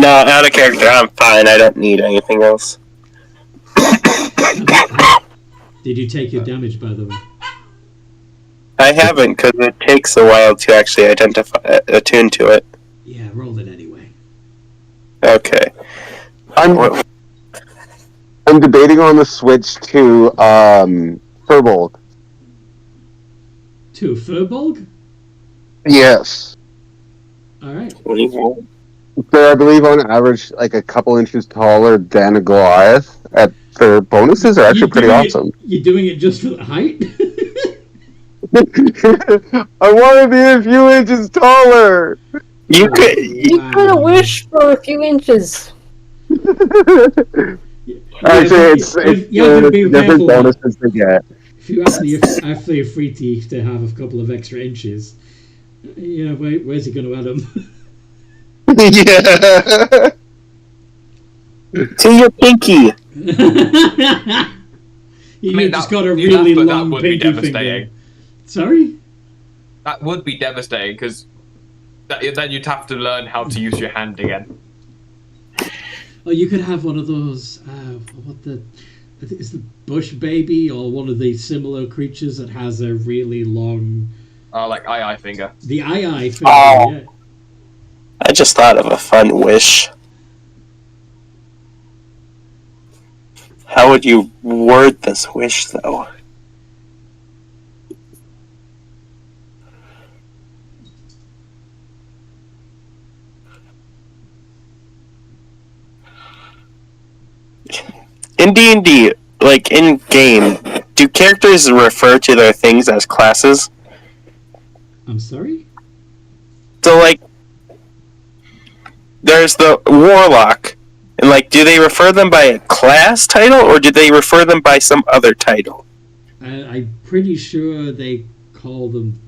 out of character. I'm fine. I don't need anything else. Did you take your damage, by the way? I haven't, because it takes a while to actually attune to it. Yeah, roll it anyway. Okay. I'm debating on the switch to Furbolg. To Furbolg? Yes. All right. What do you want? They're, I believe, on average, like a couple inches taller than a Goliath. Their bonuses are actually pretty awesome. You're doing it just for the height? I want to be a few inches taller. You could. You could have wished for a few inches. Actually, it's you have to be different careful. bonuses to get. If you ask the Efreeti to have a couple of extra inches, where's he going to add them? Yeah. To your pinky. You just got a really long that would be pinky devastating. finger. Sorry? That would be devastating, because then you'd have to learn how to use your hand again. Oh, you could have one of those. I think it's the bush baby or one of the similar creatures that has a really long. Like eye finger. The eye finger. Oh. Yeah. I just thought of a fun wish. How would you word this wish, though? In D&D, like in game, do characters refer to their things as classes? I'm sorry? So, like, there's the warlock, and like, do they refer them by a class title, or do they refer them by some other title? I'm pretty sure they call them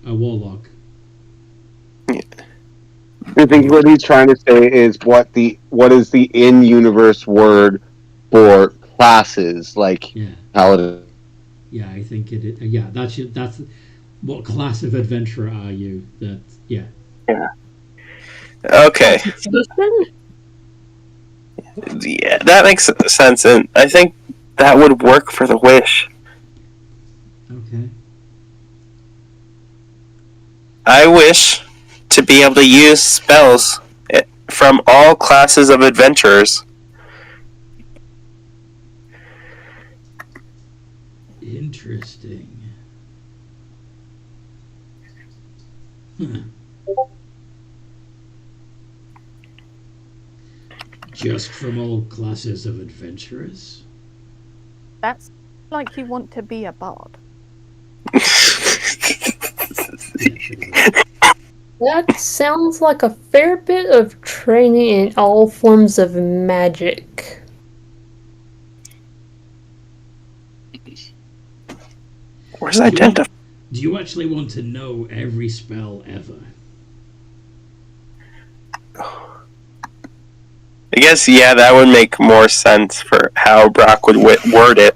a warlock. I think what he's trying to say is what is the in-universe word for classes, like Yeah. paladin. Yeah, I think it is. Yeah, that's what class of adventurer are you? Yeah. Okay. Yeah, that makes sense, and I think that would work for the wish. Okay. I wish to be able to use spells from all classes of adventurers. Interesting. Huh. Just from all classes of adventurers? That's like you want to be a bard. That sounds like a fair bit of training in all forms of magic. Where's identify? Do you actually want to know every spell ever? I guess, yeah, that would make more sense for how Brock would word it.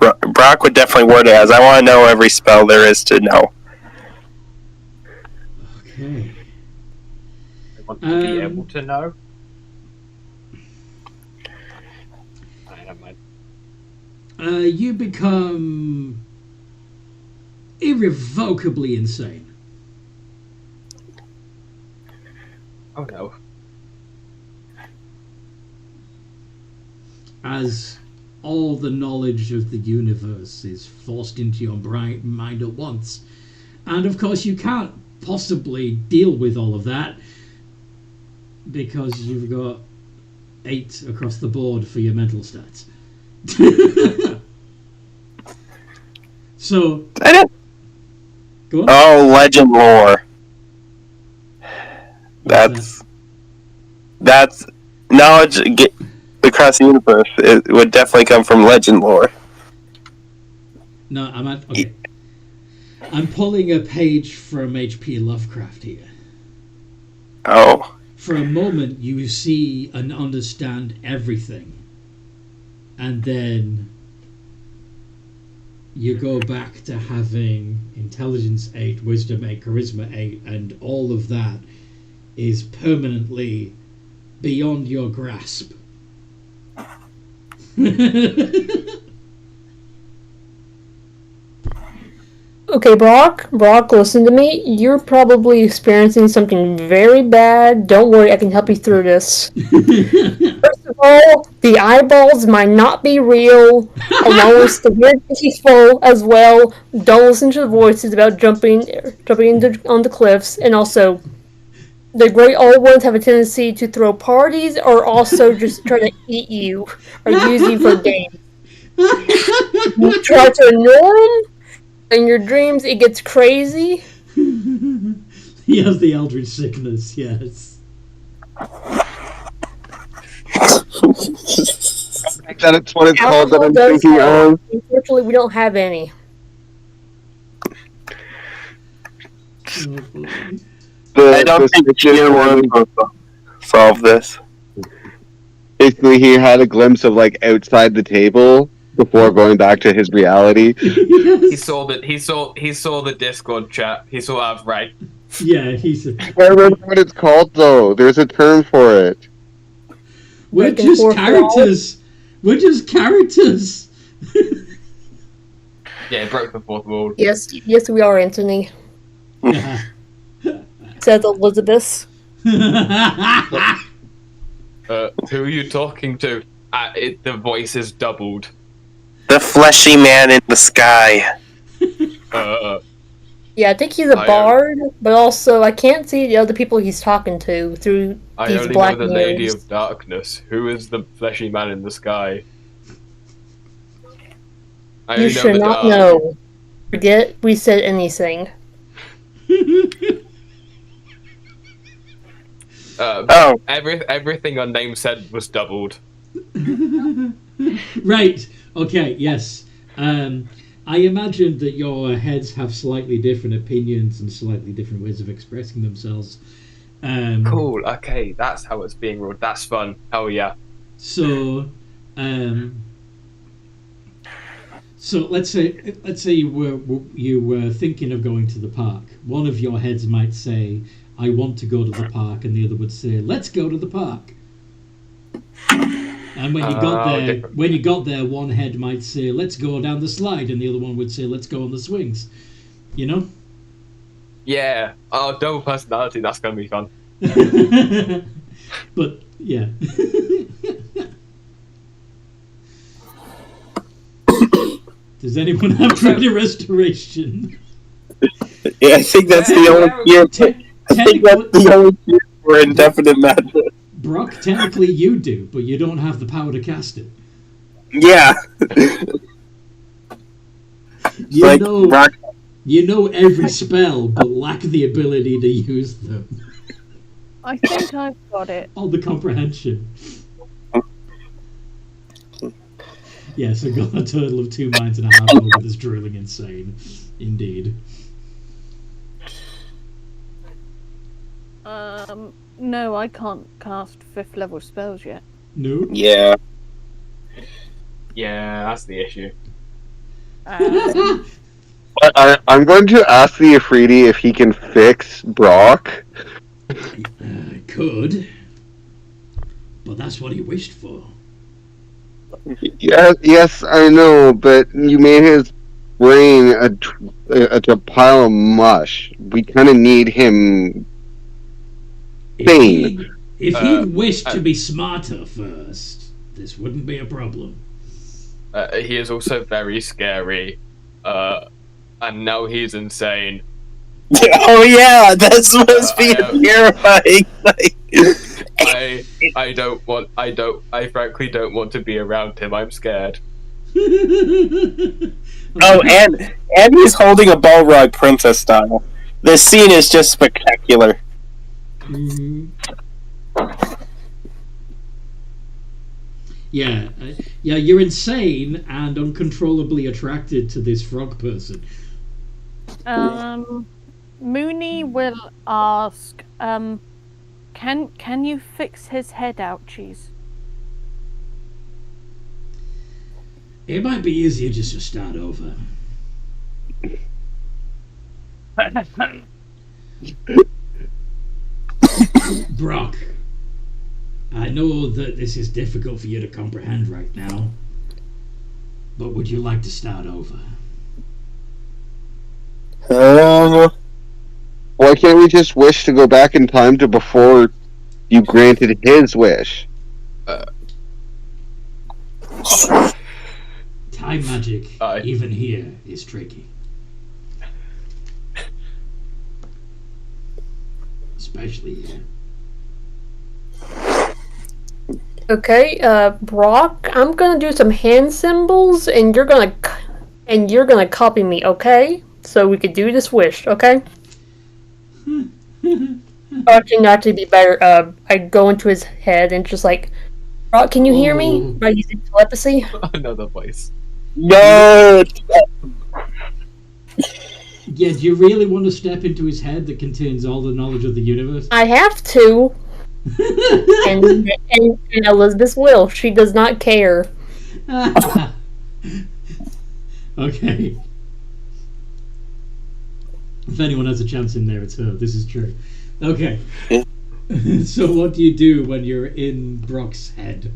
Brock would definitely word it as, I want to know every spell there is to know. Okay. I want to be able to know. You become irrevocably insane. Oh no. As all the knowledge of the universe is forced into your bright mind at once. And of course you can't possibly deal with all of that because you've got 8 across the board for your mental stats. So I don't. go on. Oh, legend lore. That's knowledge across the universe. It would definitely come from legend lore. No, okay. I'm pulling a page from H.P. Lovecraft here. Oh. For a moment, you see and understand everything. And then you go back to having intelligence 8, wisdom 8, charisma 8, and all of that is permanently beyond your grasp. Okay, Brock, listen to me. You're probably experiencing something very bad. Don't worry, I can help you through this. First of all, the eyeballs might not be real, along with the weird peaceful as well. Don't listen to the voices about jumping on the cliffs, and also, the Great Old Ones have a tendency to throw parties, or also just try to eat you, or use you for games. You try to ignore them. In your dreams, it gets crazy. He has the Eldritch Sickness, yes. That's what it's called that I'm Does thinking have- of. Unfortunately, we don't have any. I don't think year one will solve this. Basically, he had a glimpse of like outside the table before going back to his reality. He saw the Discord chat. He saw I've right. Yeah, he's I remember what it's called though. There's a term for it. We're Breaking just fourth characters. We're just characters. Yeah, it broke the fourth wall. Yes, we are, Anthony. Yeah. Says Elizabeth. Who are you talking to? The voice is doubled. The fleshy man in the sky. Yeah, I think he's a I, bard, but also I can't see the other people he's talking to through I these only black know the Lady mirrors. of Darkness. Who is the fleshy man in the sky? I You only should the not dark. know. Forget we said anything. Oh. Everything our name said was doubled. Right. Okay. Yes. I imagine that your heads have slightly different opinions and slightly different ways of expressing themselves. Cool. Okay, that's how it's being ruled. That's fun. Hell yeah. So let's say you were thinking of going to the park. One of your heads might say, "I want to go to the park," and the other would say, "Let's go to the park." And when you got there, one head might say, "Let's go down the slide," and the other one would say, "Let's go on the swings." You know? Yeah. Oh, double personality. That's gonna be fun. But yeah. Does anyone have Dragon Restoration? Yeah, I think that's the only cure. I think that's the only cure for indefinite madness. Brock, technically you do, but you don't have the power to cast it. Yeah. You like know, rock. you know every spell, but lack the ability to use them. I think I've got it. All the comprehension. Yes, I've got a total of 2 minds and a half over this drooling insane. Indeed. No, I can't cast 5th level spells yet. No? Yeah. Yeah, that's the issue. But I'm going to ask the Efreeti if he can fix Brock. I could. But that's what he wished for. Yes, I know, but you made his brain a pile of mush. We kind of need him sane. If Uh, he'd wished to uh, be smarter first, this wouldn't be a problem. He is also very scary. And now he's insane. Oh yeah, that's must be I am- terrifying. I frankly don't want to be around him. I'm scared. Oh, and he's holding a Balrog princess style. This scene is just spectacular. Mhm. Yeah, you're insane and uncontrollably attracted to this frog person. Mooney will ask, can you fix his head ouchies? It might be easier just to start over. Brock, I know that this is difficult for you to comprehend right now, but would you like to start over? Why can't we just wish to go back in time to before you granted his wish? Time magic, even here, is tricky. Especially here. Okay, Brock, I'm gonna do some hand symbols, and you're gonna copy me, okay? So we could do this wish, okay? Actually, not to be better, I go into his head and just like, Brock, can you hear me? By using telepathy? Another voice. No. Yeah, do you really want to step into his head that contains all the knowledge of the universe? I have to. and Elizabeth will. She does not care. Okay. If anyone has a chance in there, it's her. This is true. Okay. So what do you do when you're in Brock's head?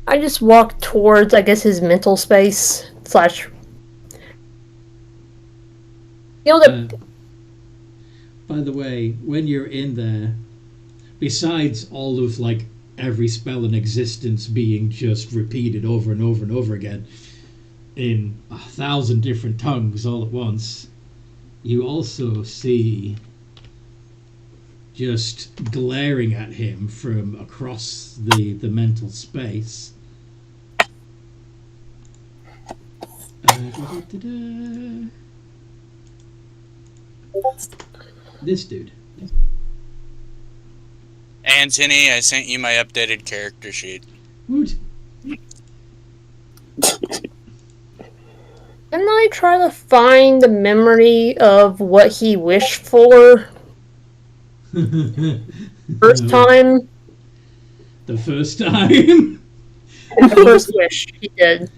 I just walk towards, I guess, his mental space / you know the by the way, when you're in there, besides all of like every spell in existence being just repeated over and over and over again in 1,000 different tongues all at once, you also see, just glaring at him from across the mental space, this dude. Anthony, I sent you my updated character sheet. Woot. Can I try to find the memory of what he wished for? First time? The first time? The first wish he did.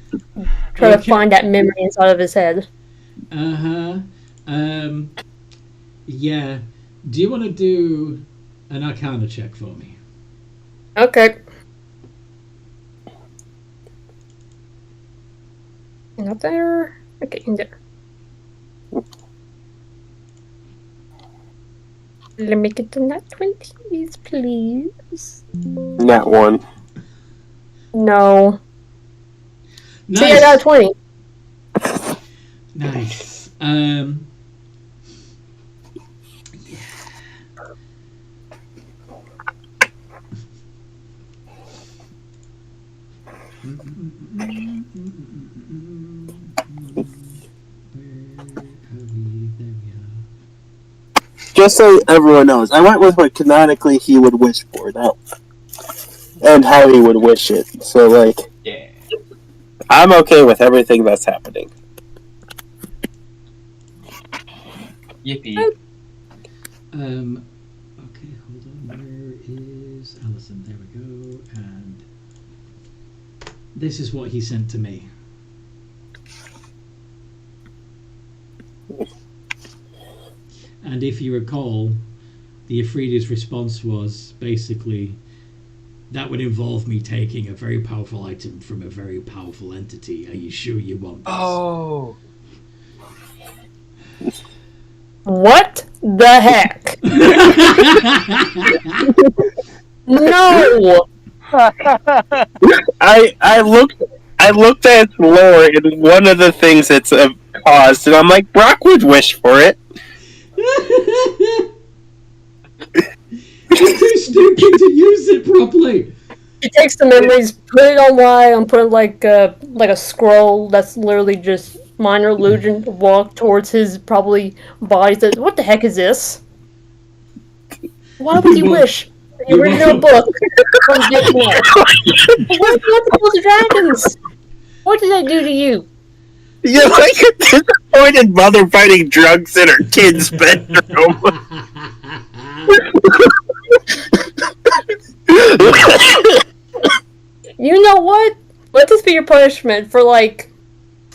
Try to find that memory inside of his head. Yeah. Do you want to do an Arcana check for me? Okay. Not there. Okay, in there. Let me get the nat 20s, please. Nat 1. No. Nice. See, I got a 20. Nice. Just so everyone knows, I went with what canonically he would wish for, that, and how he would wish it. So, like, Yeah. I'm okay with everything that's happening. Yippee. Okay, hold on. Where is Alison? There we go. And this is what he sent to me. And if you recall, the Efreeti's response was basically, That would involve me taking a very powerful item from a very powerful entity. Are you sure you want this? Oh. What the heck? No! I looked at its lore, and one of the things it's caused, and I'm like, Brock would wish for it. You're too stupid to use it properly. He takes the memories, put it online, and put like a scroll that's literally just minor illusion, walk towards his probably body, says, what the heck is this? Why would you wish? You read your book. What did those dragons? What did I do to you? You're like a disappointed mother finding drugs in her kid's bedroom. You know what? Let this be your punishment for like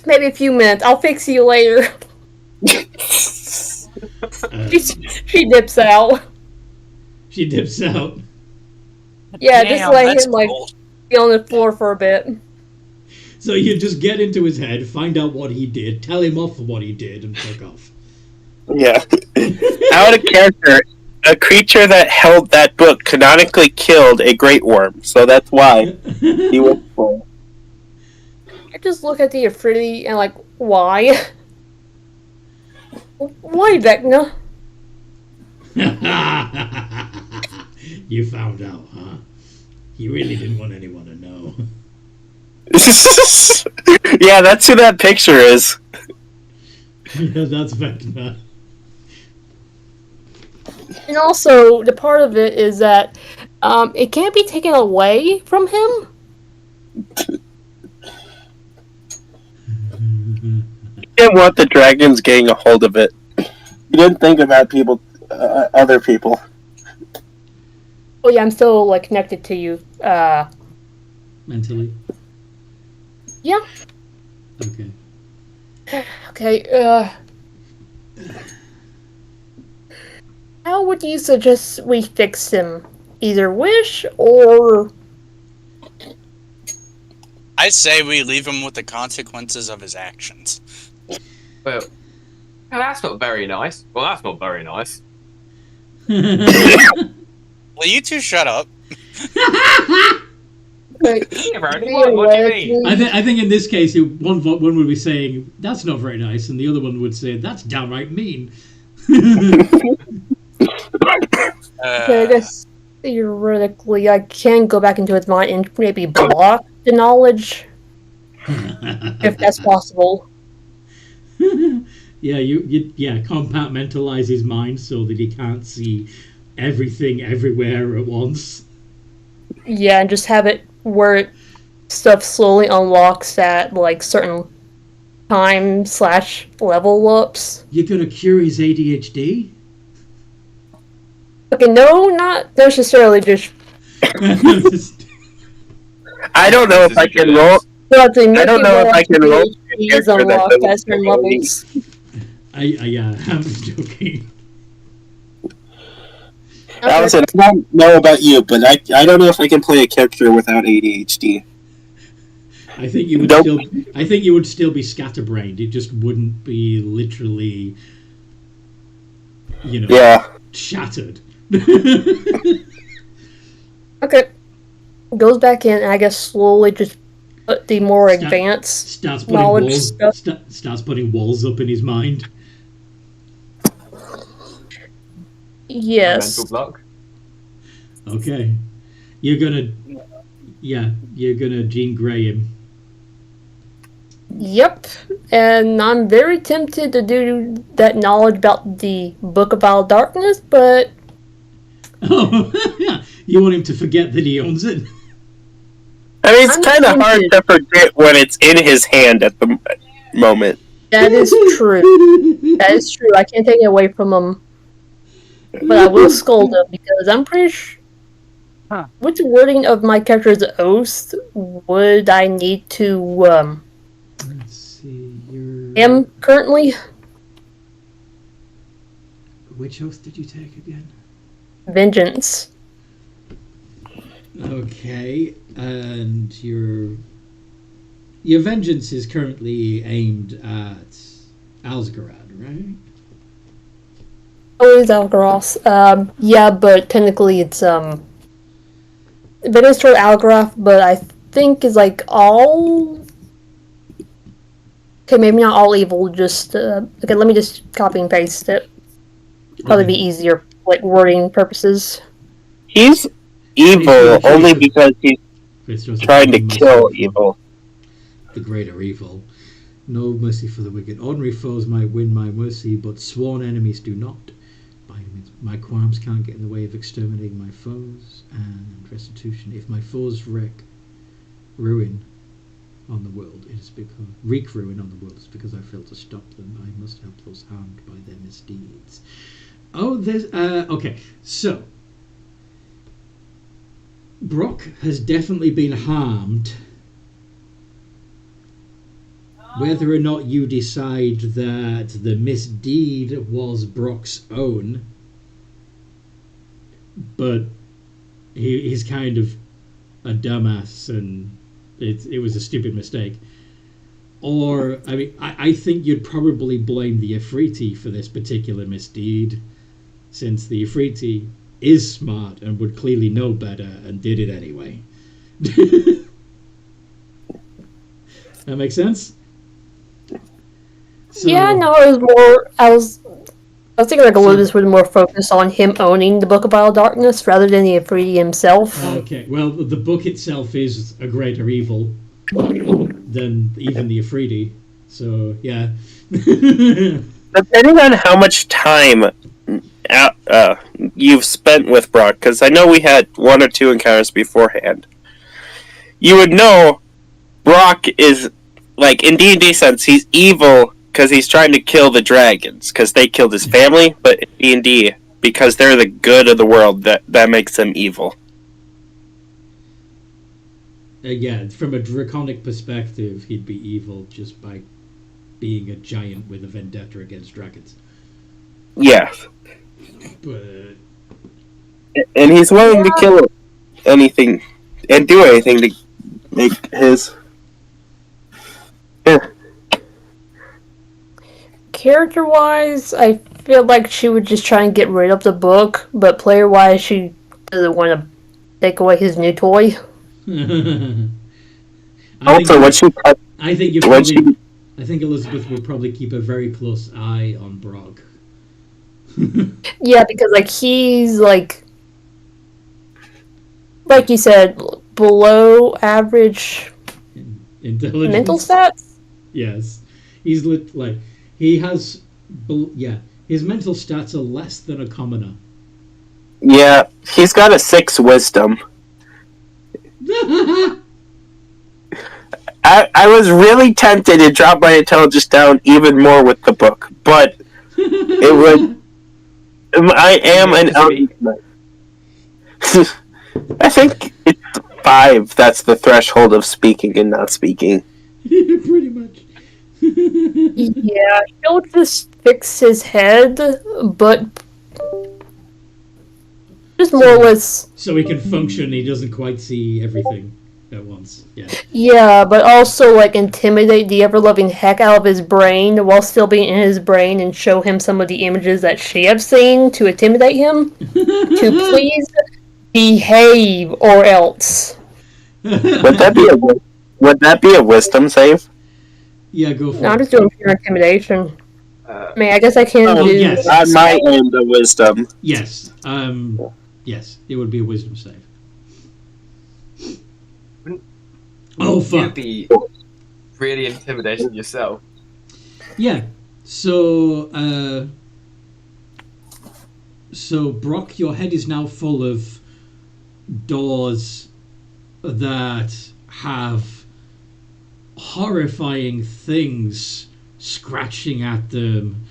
maybe a few minutes. I'll fix you later. She dips out. She dips out. Yeah, just Damn, let that's him like cold. be on the floor for a bit. So you just get into his head, find out what he did, tell him off for what he did, and fuck off. Yeah. Out of character, a creature that held that book canonically killed a great worm, so that's why he was full. I just look at the Efreeti and like, why? Why, Vecna? You found out, huh? You really didn't want anyone to know. Yeah, that's who that picture is. Yeah, that's Vecna. And also, the part of it is that it can't be taken away from him. He didn't want the dragons getting a hold of it. He didn't think about people, other people. Oh yeah, I'm still like connected to you. Mentally. Yeah. Okay. Okay. How would you suggest we fix him? Either wish or... I say we leave him with the consequences of his actions. Well, that's not very nice. Well, that's not very nice. Will you two shut up? Like, Yeah, Brody, what do you mean? I think in this case, one would be saying, that's not very nice, and the other one would say, that's downright mean. okay, I guess theoretically I can go back into his mind and maybe block the knowledge, if that's possible. Yeah, you compartmentalize his mind so that he can't see everything everywhere at once. Yeah, and just have it where stuff slowly unlocks at like certain time/level ups. You're gonna cure his ADHD? Okay, no, not necessarily just. I don't know if I can roll. I don't know if I can roll. Is unlocked at certain levels. I'm joking. Allison, I don't know about you, but I don't know if I can play a character without ADHD. I think you would Nope. still. I think you would still be scatterbrained. It just wouldn't be literally, Yeah. shattered. Okay. Goes back in, and I guess slowly just put the more advanced Starts putting knowledge walls. stuff. Starts putting walls up in his mind. Yes. Mental block. Okay, you're gonna Jean Grey him. Yep. And I'm very tempted to do that knowledge about the Book of Vile Darkness, but Oh, you want him to forget that he owns it? I mean, it's I'm kind of hard tempted. to forget when it's in his hand at the moment. that is true. That is true. I can't take it away from him. But I will scold him because I'm pretty sure. Huh. With the wording of my character's oath, would I need to Let's see. am currently Which oath did you take again? vengeance? Okay, and your vengeance is currently aimed at Alsgarad, right? Oh, it is Algaroth. Yeah, but technically it's it is toward Algaroth, but I think it's like all. Okay, maybe not all evil. Just okay. Let me just copy and paste it. Probably Okay. be easier, like wording purposes. He's evil only because he's trying to kill evil. The greater evil. No mercy for the wicked. Ordinary foes might win my mercy, but sworn enemies do not. By no means. My qualms can't get in the way of exterminating my foes and restitution. If my foes wreak ruin on the world, it is because I failed to stop them. I must help those harmed by their misdeeds. Oh, there's okay. So Brock has definitely been harmed. Whether or not you decide that the misdeed was Brock's own, but he's kind of a dumbass and it was a stupid mistake. Or, I mean, I think you'd probably blame the Efreeti for this particular misdeed, since the Efreeti is smart and would clearly know better and did it anyway. That makes sense? So, Yeah, no, it was more. I was thinking like a little bit was more focused on him owning the Book of Vile Darkness rather than the Efreeti himself. Okay, well, the book itself is a greater evil than even the Efreeti, so yeah. Depending on how much time you've spent with Brock, because I know we had 1 or 2 encounters beforehand, you would know Brock is, like, in D&D sense, he's evil because he's trying to kill the dragons, because they killed his family, but in D&D, because they're the good of the world, that makes them evil. Yeah, from a draconic perspective, he'd be evil just by being a giant with a vendetta against dragons. Yeah. But And he's willing to kill anything and do anything to make his... Yeah. Character-wise, I feel like she would just try and get rid of the book, but player-wise, she doesn't want to take away his new toy. I think Elizabeth would probably keep a very close eye on Brock. Yeah, because like he's like you said, below average Intelligence. mental stats. Yes, he's like he has. His mental stats are less than a commoner. Yeah, he's got a 6 wisdom. I was really tempted to drop my intelligence down even more with the book, but it would. I am an I think it's 5. That's the threshold of speaking and not speaking. Pretty much. Yeah, she'll just fix his head, but just more with. So he can function. He doesn't quite see everything at once. Yeah. Yeah, but also like intimidate the ever-loving heck out of his brain while still being in his brain and show him some of the images that she have seen to intimidate him. To please behave or else. Would that be a wisdom save? Yeah, go for No, I'm it. just doing pure intimidation. I mean, I guess I can do. yes. I might end the wisdom. Yes. Yes, it would be a wisdom save. Oh, fuck. You'd be really intimidating yourself. Yeah. So, Brock, your head is now full of doors that have horrifying things scratching at them.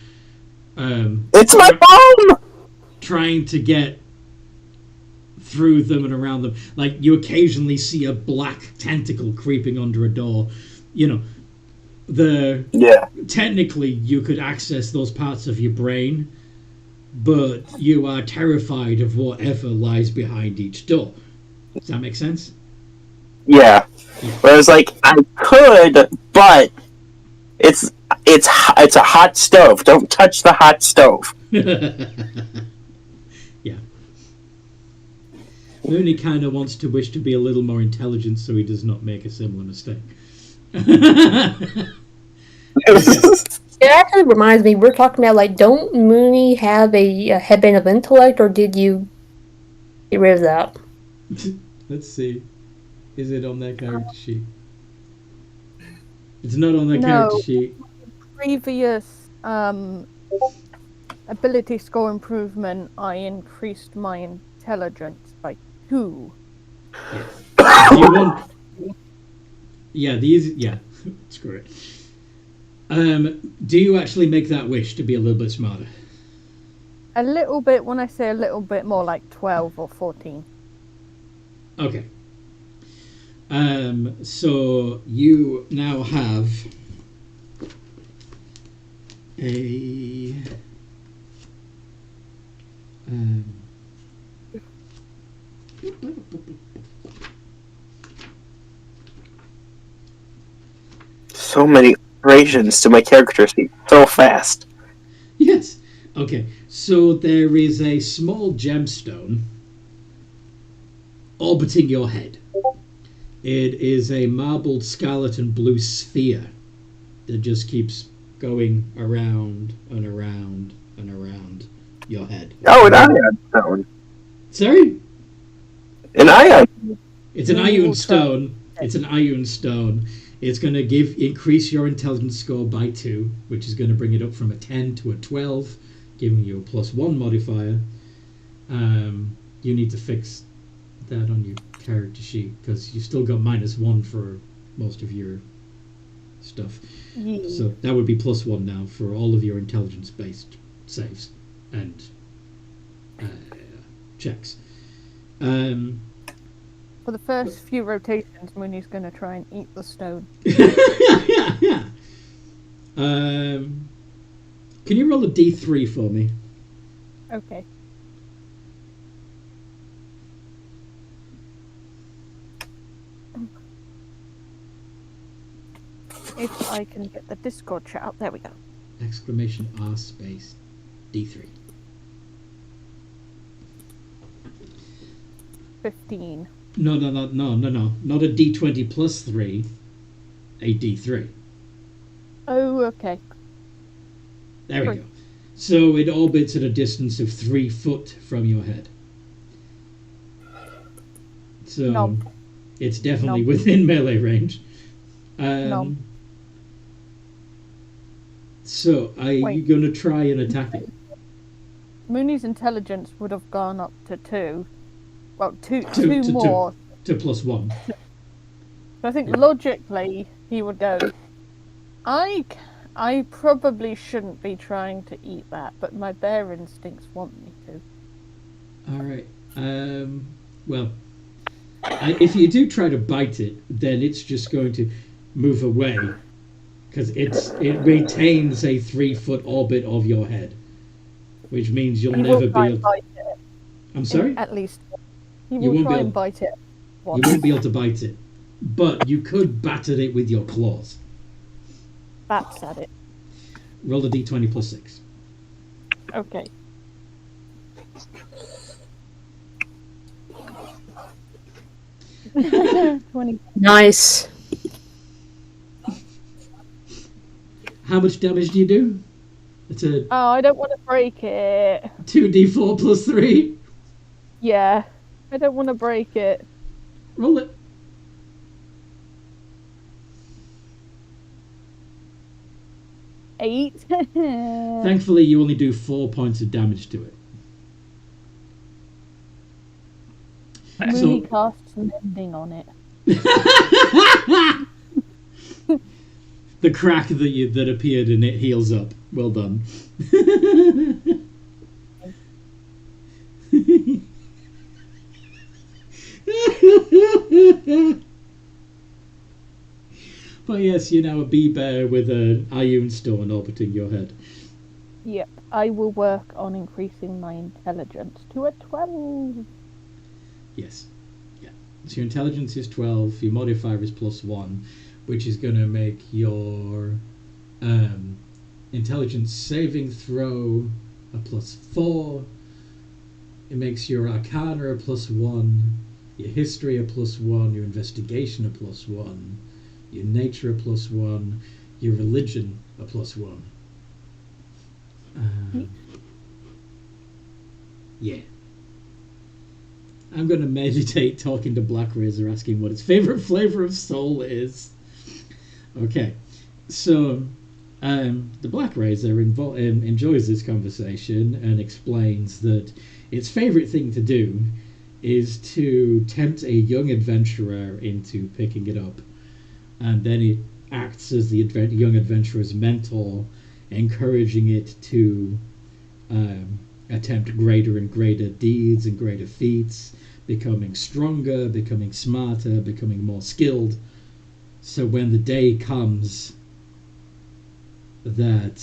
It's my phone! Trying to get through them and around them. Like, you occasionally see a black tentacle creeping under a door. You know, technically you could access those parts of your brain, but you are terrified of whatever lies behind each door. Does that make sense? Yeah. Whereas, like, I could, but it's a hot stove. Don't touch the hot stove. Yeah. Mooney kind of wants to wish to be a little more intelligent so he does not make a similar mistake. It actually reminds me, we're talking about, like, don't Mooney have a headband of intellect, or did you get rid of that? Let's see. Is it on that character sheet? It's not on that No. character sheet. Previous ability score improvement, I increased my intelligence by 2. Do you want... Yeah, screw it. Do you actually make that wish to be a little bit smarter? A little bit, when I say a little bit, more like 12 or 14. Okay. So you now have a So many alterations to my character sheet so fast. yes. Okay. So there is a small gemstone orbiting your head. It is a marbled scarlet and blue sphere that just keeps going around and around and around your head. Oh, an ion stone. Sorry? An ion. It's an ion stone. It's an ion stone. It's going to increase your intelligence score by 2, which is going to bring it up from a 10 to a 12, giving you a +1 modifier. You need to fix that on your character sheet because you've still got -1 for most of your stuff. Yeah. So that would be +1 now for all of your intelligence-based saves and checks. For the first few rotations, Mooney's going to try and eat the stone. Can you roll a D3 for me? Okay. If I can get the Discord chat up, there we go. Exclamation R space D3. 15. No. Not a D20 plus 3. A D3. Oh, okay. There we go. So it orbits at a distance of 3 foot from your head. So Nom. it's definitely Nom. within melee range. Nom. So are you Wait. going to try and attack it? Mooney's intelligence would have gone up to 2. Well, two To more. To +1. So I think logically he would go, I probably shouldn't be trying to eat that, but my bear instincts want me to. All right. Well, if you do try to bite it, then it's just going to move away because it retains a 3-foot orbit of your head, which means you'll He never will be try able. and bite it. I'm sorry. At least. He You will won't be try able- and bite it. You once. won't be able to bite it, but you could batter it with your claws. Bats at it. Roll a d20 plus 6. Okay. $20. Nice. How much damage do you do? It's a Oh, I don't want to break it. 2d4 plus 3. Yeah. I don't want to break it. Roll it. Eight. Thankfully, you only do 4 points of damage to it. Mooney casts mending on it. The crack that appeared in it heals up. Well done. But yes, you're now a bee bear with an ion stone orbiting your head. Yep. I will work on increasing my intelligence to a 12. Yes. Yeah. So your intelligence is 12, your modifier is +1, which is going to make your intelligence saving throw a +4. It makes your arcana a +1, your history a +1, your investigation a +1, your nature a +1, your religion a +1. Yeah. I'm going to meditate talking to Black Razor, asking what his favorite flavor of soul is. Okay. So, the Black Razor enjoys this conversation and explains that its favorite thing to do is to tempt a young adventurer into picking it up. And then it acts as the young adventurer's mentor, encouraging it to attempt greater and greater deeds and greater feats, becoming stronger, becoming smarter, becoming more skilled. So when the day comes that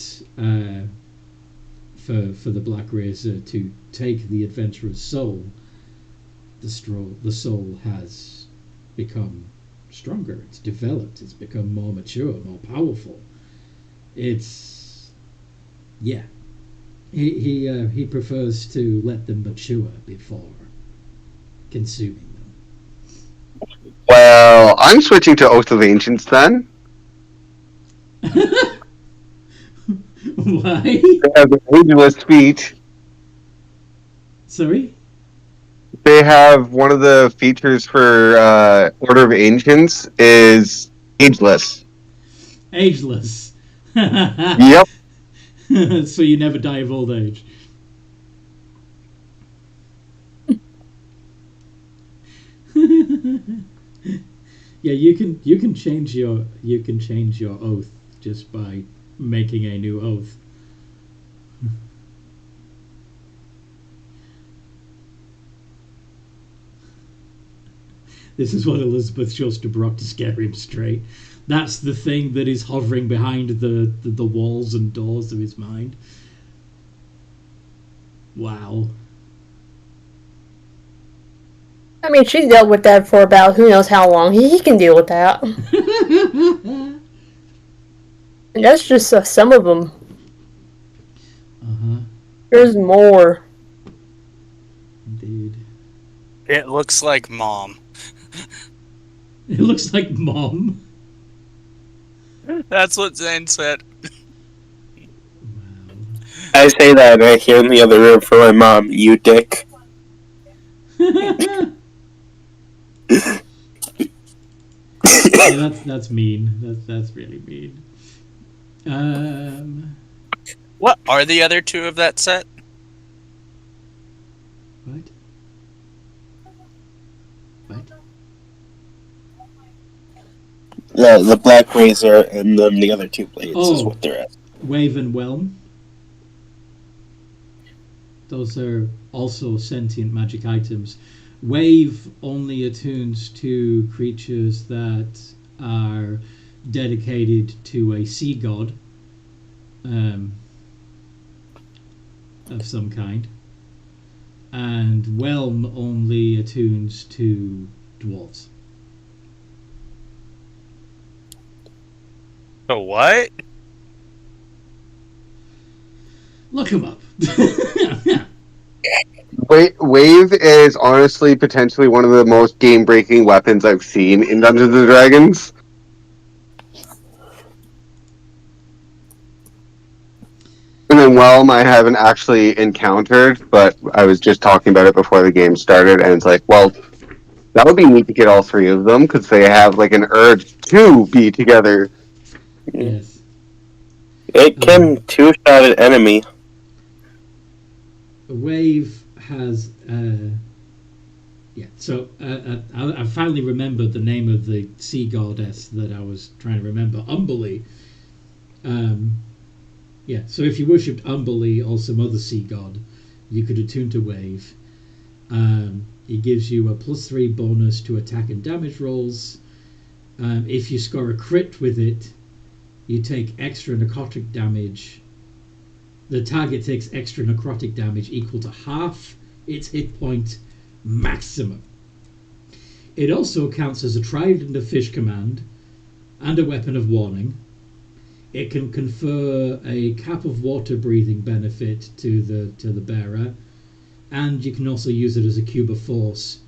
for the Black Razor to take the adventurer's soul, the soul has become stronger, it's developed, it's become more mature, more powerful. It's he prefers to let them mature before consuming them. Well, I'm switching to Oath of Ancients then. Why? They have the ageless feat. Sorry? They have one of the features for Order of Ancients is ageless. Ageless. Yep. So you never die of old age. Yeah, you can change your oath just by making a new oath. This is what Elizabeth shows to Brock to scare him straight. That's the thing that is hovering behind the walls and doors of his mind. Wow. I mean, she's dealt with that for about who knows how long. He can deal with that. And that's just some of them. Uh-huh. There's more. Indeed. It looks like Mom. It looks like Mom. That's what Zane said. Wow. I say that and I hear in the other room for my mom, you dick. Yeah, that's mean. That's really mean. What are the other two of that set? What? The Black Razor and then the other two blades is what they're at. Wave and Whelm. Those are also sentient magic items. Wave only attunes to creatures that are dedicated to a sea god of some kind. And Whelm only attunes to dwarves. So what? Look him up. Wave is honestly potentially one of the most game-breaking weapons I've seen in Dungeons & Dragons. And then Whelm I haven't actually encountered, but I was just talking about it before the game started, and it's like, well, that would be neat to get all three of them, because they have like an urge to be together. Yes. It can two-shot an enemy. Wave has so I finally remembered the name of the sea goddess that I was trying to remember. Umberlee. So if you worshipped Umberlee or some other sea god, you could attune to Wave. It gives you a +3 bonus to attack and damage rolls. If you score a crit with it, you take extra necrotic damage. The target takes extra necrotic damage equal to half its hit point maximum. It also counts as a trident of fish command and a weapon of warning. It can confer a cap of water breathing benefit to the bearer, and you can also use it as a cube of force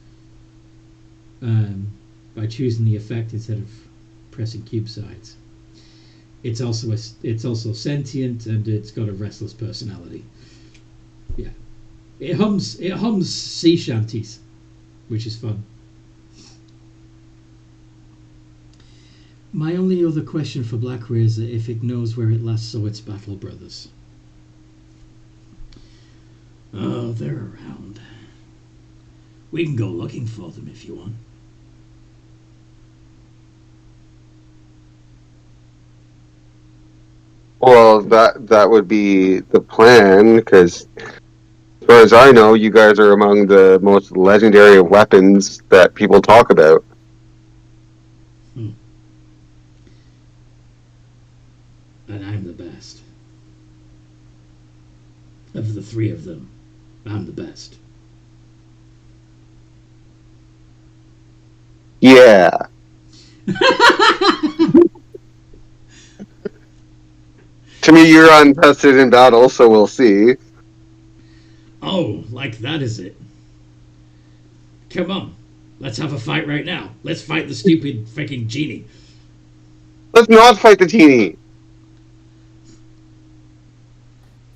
by choosing the effect instead of pressing cube sides. It's also sentient, and it's got a restless personality. Yeah, it hums sea shanties, which is fun. My only other question for Blackray is if it knows where it last saw its battle brothers. Oh, they're around. We can go looking for them if you want. Well, that would be the plan, because as far as I know, you guys are among the most legendary weapons that people talk about. And I'm the best. Of the three of them, I'm the best. Yeah. To me, you're untested in battle, so we'll see. Oh, like that is it? Come on, let's have a fight right now. Let's fight the stupid freaking genie. Let's not fight the genie.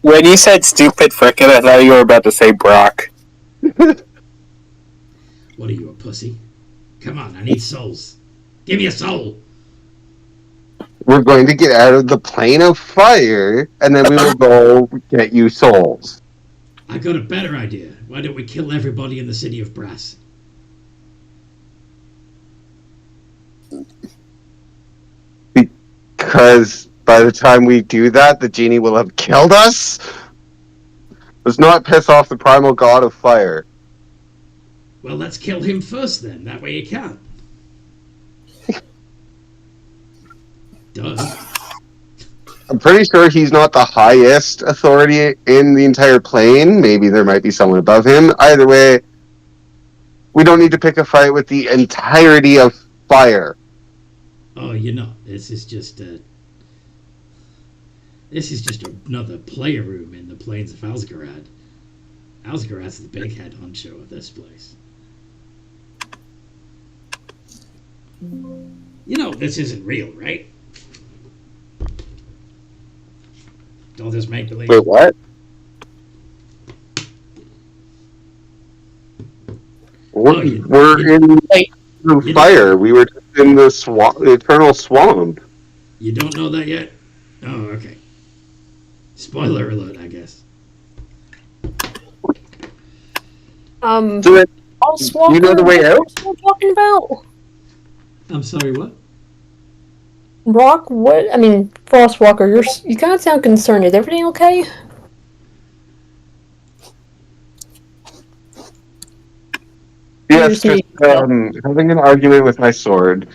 When you said stupid frickin', I thought you were about to say Brock. What are you, a pussy? Come on, I need souls. Give me a soul. We're going to get out of the plane of fire, and then we will go get you souls. I got a better idea. Why don't we kill everybody in the city of Brass? Because by the time we do that, the genie will have killed us. Let's not piss off the primal god of fire. Well, let's kill him first then. That way he can't. Duh. I'm pretty sure he's not the highest authority in the entire plane. Maybe there might be someone above him. Either way, we don't need to pick a fight with the entirety of fire. Oh, you know, this is just another player room in the plains of Asgarad. Asgarad's the big head honcho of this place. You know, this isn't real, right? Don't just make believe. Wait, what? We're in fire. We were just in the eternal swamp. You don't know that yet? Oh, okay. Spoiler alert, I guess. Frostwalker, you know the way out? what are you talking about? I'm sorry, what? Brock, what? I mean, Frostwalker, you kind of sound concerned. Is everything okay? Yes, just having an argument with my sword.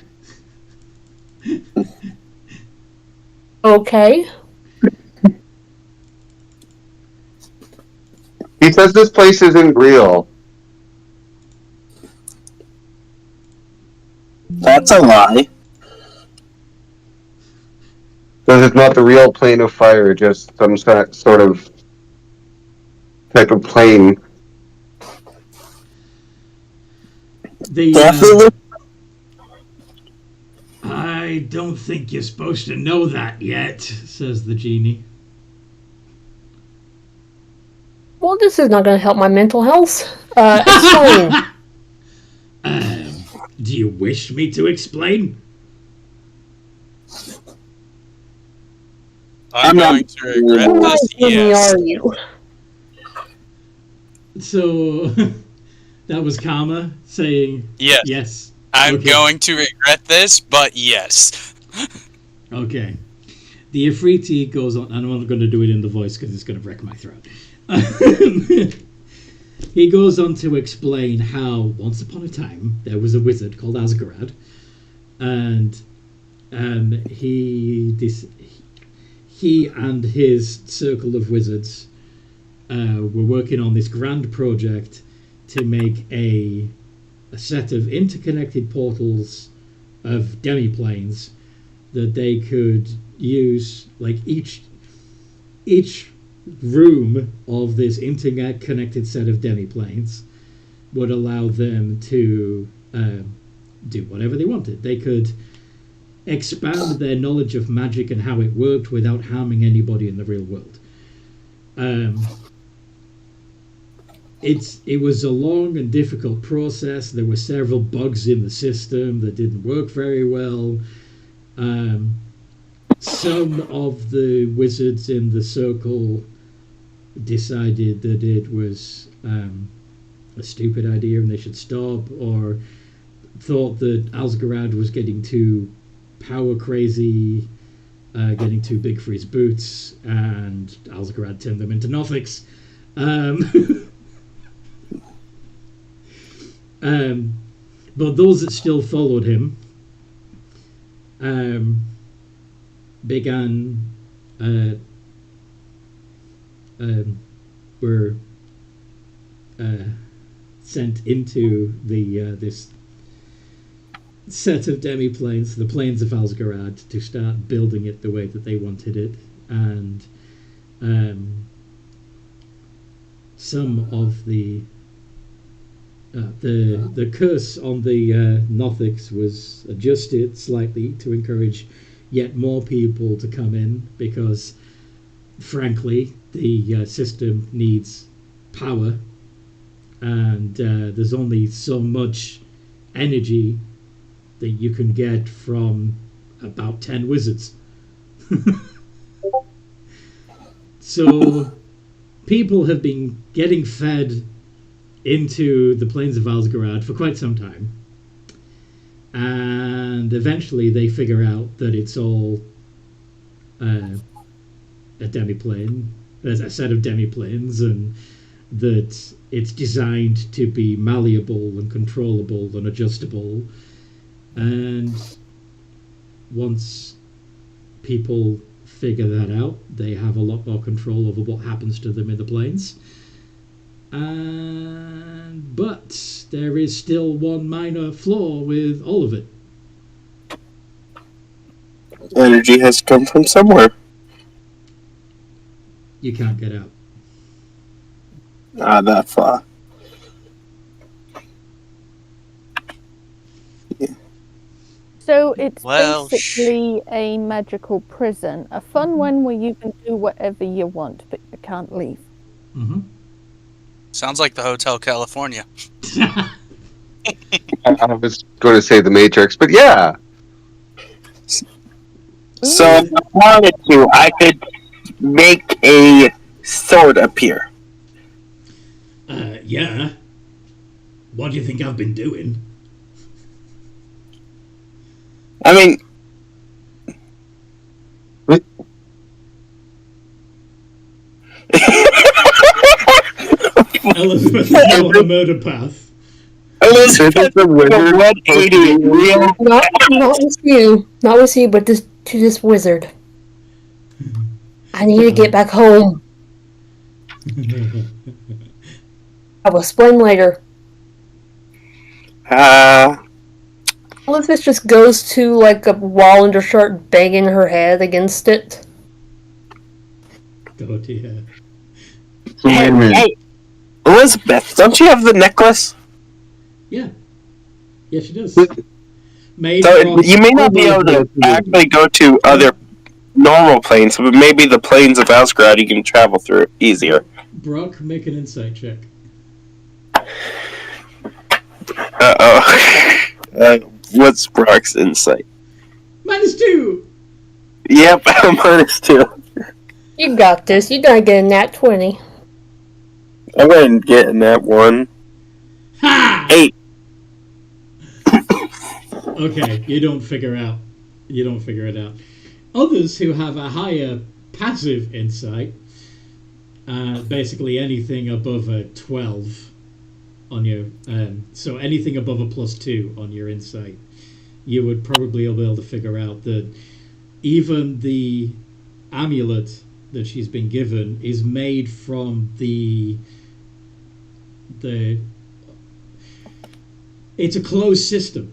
Okay. He says this place isn't real. That's a lie. Because it's not the real plane of fire, just some sort of type of plane. Definitely. I don't think you're supposed to know that yet, says the genie. Well, this is not going to help my mental health. Explain. Do you wish me to explain? I'm going to regret this. Yes. Are you? So that was Karma saying Yes. yes. I'm Okay. going to regret this, but yes. Okay. The Efreeti goes on, and I'm not going to do it in the voice because it's going to wreck my throat. He goes on to explain how once upon a time there was a wizard called Asgarad, and he and his circle of wizards were working on this grand project to make a a set of interconnected portals of demiplanes that they could use. Like each room of this interconnected set of demiplanes would allow them to do whatever they wanted. They could expand their knowledge of magic and how it worked without harming anybody in the real world. It was a long and difficult process. There were several bugs in the system that didn't work very well. Some of the wizards in the circle decided that it was a stupid idea and they should stop, or thought that Asgarad was getting too power crazy, getting too big for his boots, and Asgarad turned them into Nothics. But those that still followed him were sent into this set of demi-planes, the planes of Asgarad, to start building it the way that they wanted it. And some of the curse on the Nothics was adjusted slightly to encourage yet more people to come in, because frankly the system needs power, and there's only so much energy that you can get from about 10 wizards. So people have been getting fed into the plains of Asgarad for quite some time, and eventually they figure out that it's all a demiplane, there's a set of demiplanes, and that it's designed to be malleable and controllable and adjustable. And once people figure that out, they have a lot more control over what happens to them in the planes. But there is still one minor flaw with all of it. Energy has to come from somewhere. You can't get out. Not that far. So it's Well, basically a magical prison, a fun one where you can do whatever you want, but you can't leave. Mm-hmm. Sounds like the Hotel California. I was going to say the Matrix, but yeah. So if I wanted to, I could make a sword appear. Yeah. What do you think I've been doing? I mean, Elizabeth is now on a murder path. Elizabeth, the 180 real. Not with you. Not with you, but to this wizard. I need to get back home. I will explain later. Elizabeth just goes to like a wall and just start banging her head against it. Oh dear. Hey, Elizabeth, don't you have the necklace? Yeah. Yeah, she does. So From you may not be able to actually go to other normal planes, but maybe the planes of Asgard you can travel through easier. Brock, make an insight check. What's Brock's insight? -2! Yep, -2. You got this. You gotta get a nat 20. I'm going to get in that one. Ha! 8. Okay, you don't figure it out. Others who have a higher passive insight, basically anything above a 12 on your, so anything above a +2 on your insight, you would probably be able to figure out that even the amulet that she's been given is made from the It's a closed system.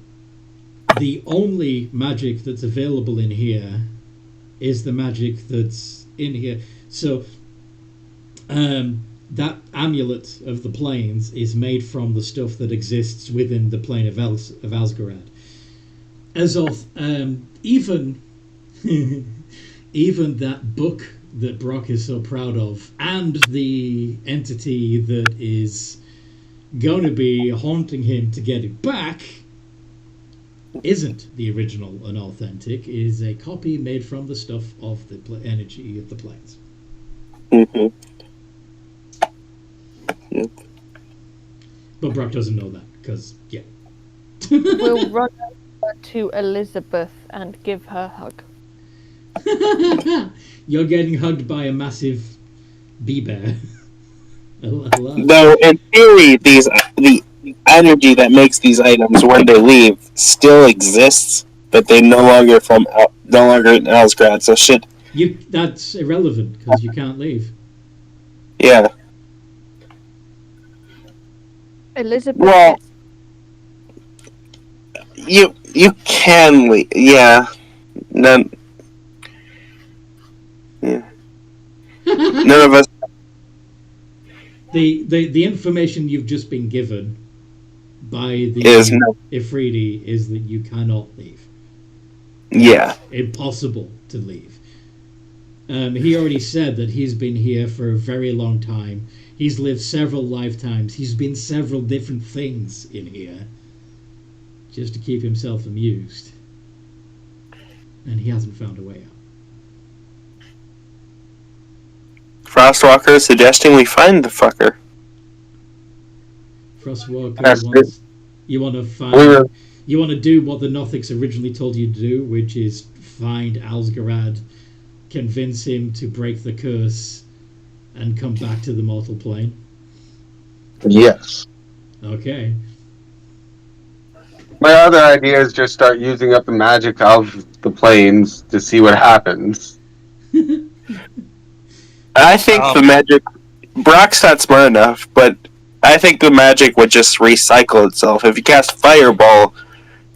The only magic that's available in here is the magic that's in here. So that amulet of the planes is made from the stuff that exists within the plane of Asgarad. As of even even that book that Brock is so proud of, and the entity that is going to be haunting him to get it back, isn't the original and authentic. It is a copy made from the stuff of the energy of the planes. Mm-hmm. Yep. But Brock doesn't know that, because, yeah. We'll run over to Elizabeth and give her a hug. You're getting hugged by a massive bee bear. Hello. Though in theory, the energy that makes these items when they leave still exists, but they no longer in Asgard. So shit. That's irrelevant because you can't leave. Yeah. Elizabeth. Well, you can leave. Yeah. None. Yeah. None of us. The information you've just been given by the Efreeti is that you cannot leave. Yeah. Impossible to leave. He already said that he's been here for a very long time. He's lived several lifetimes. He's been several different things in here just to keep himself amused. And he hasn't found a way out. Frostwalker is suggesting we find the fucker. Frostwalker, you want to do what the Nothics originally told you to do, which is find Asgarad, convince him to break the curse, and come back to the mortal plane? Yes. Okay. My other idea is just start using up the magic of the planes to see what happens. I think the magic... Brock's not smart enough, but I think the magic would just recycle itself. If you cast Fireball,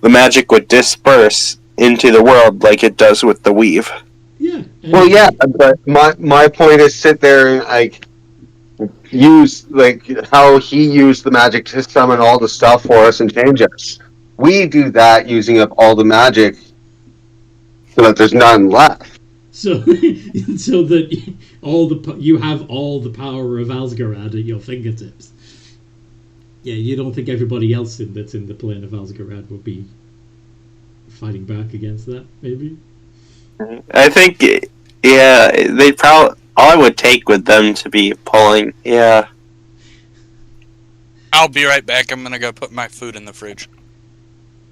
the magic would disperse into the world like it does with the weave. Yeah. Well, yeah, but my point is sit there and use how he used the magic to summon all the stuff for us and change us. We do that using up all the magic so that there's none left. So that you have all the power of Asgarad at your fingertips. Yeah, you don't think everybody else that's in the plane of Asgarad will be fighting back against that, maybe? I think, yeah, they probably... All it would take with them to be pulling, yeah. I'll be right back. I'm gonna go put my food in the fridge.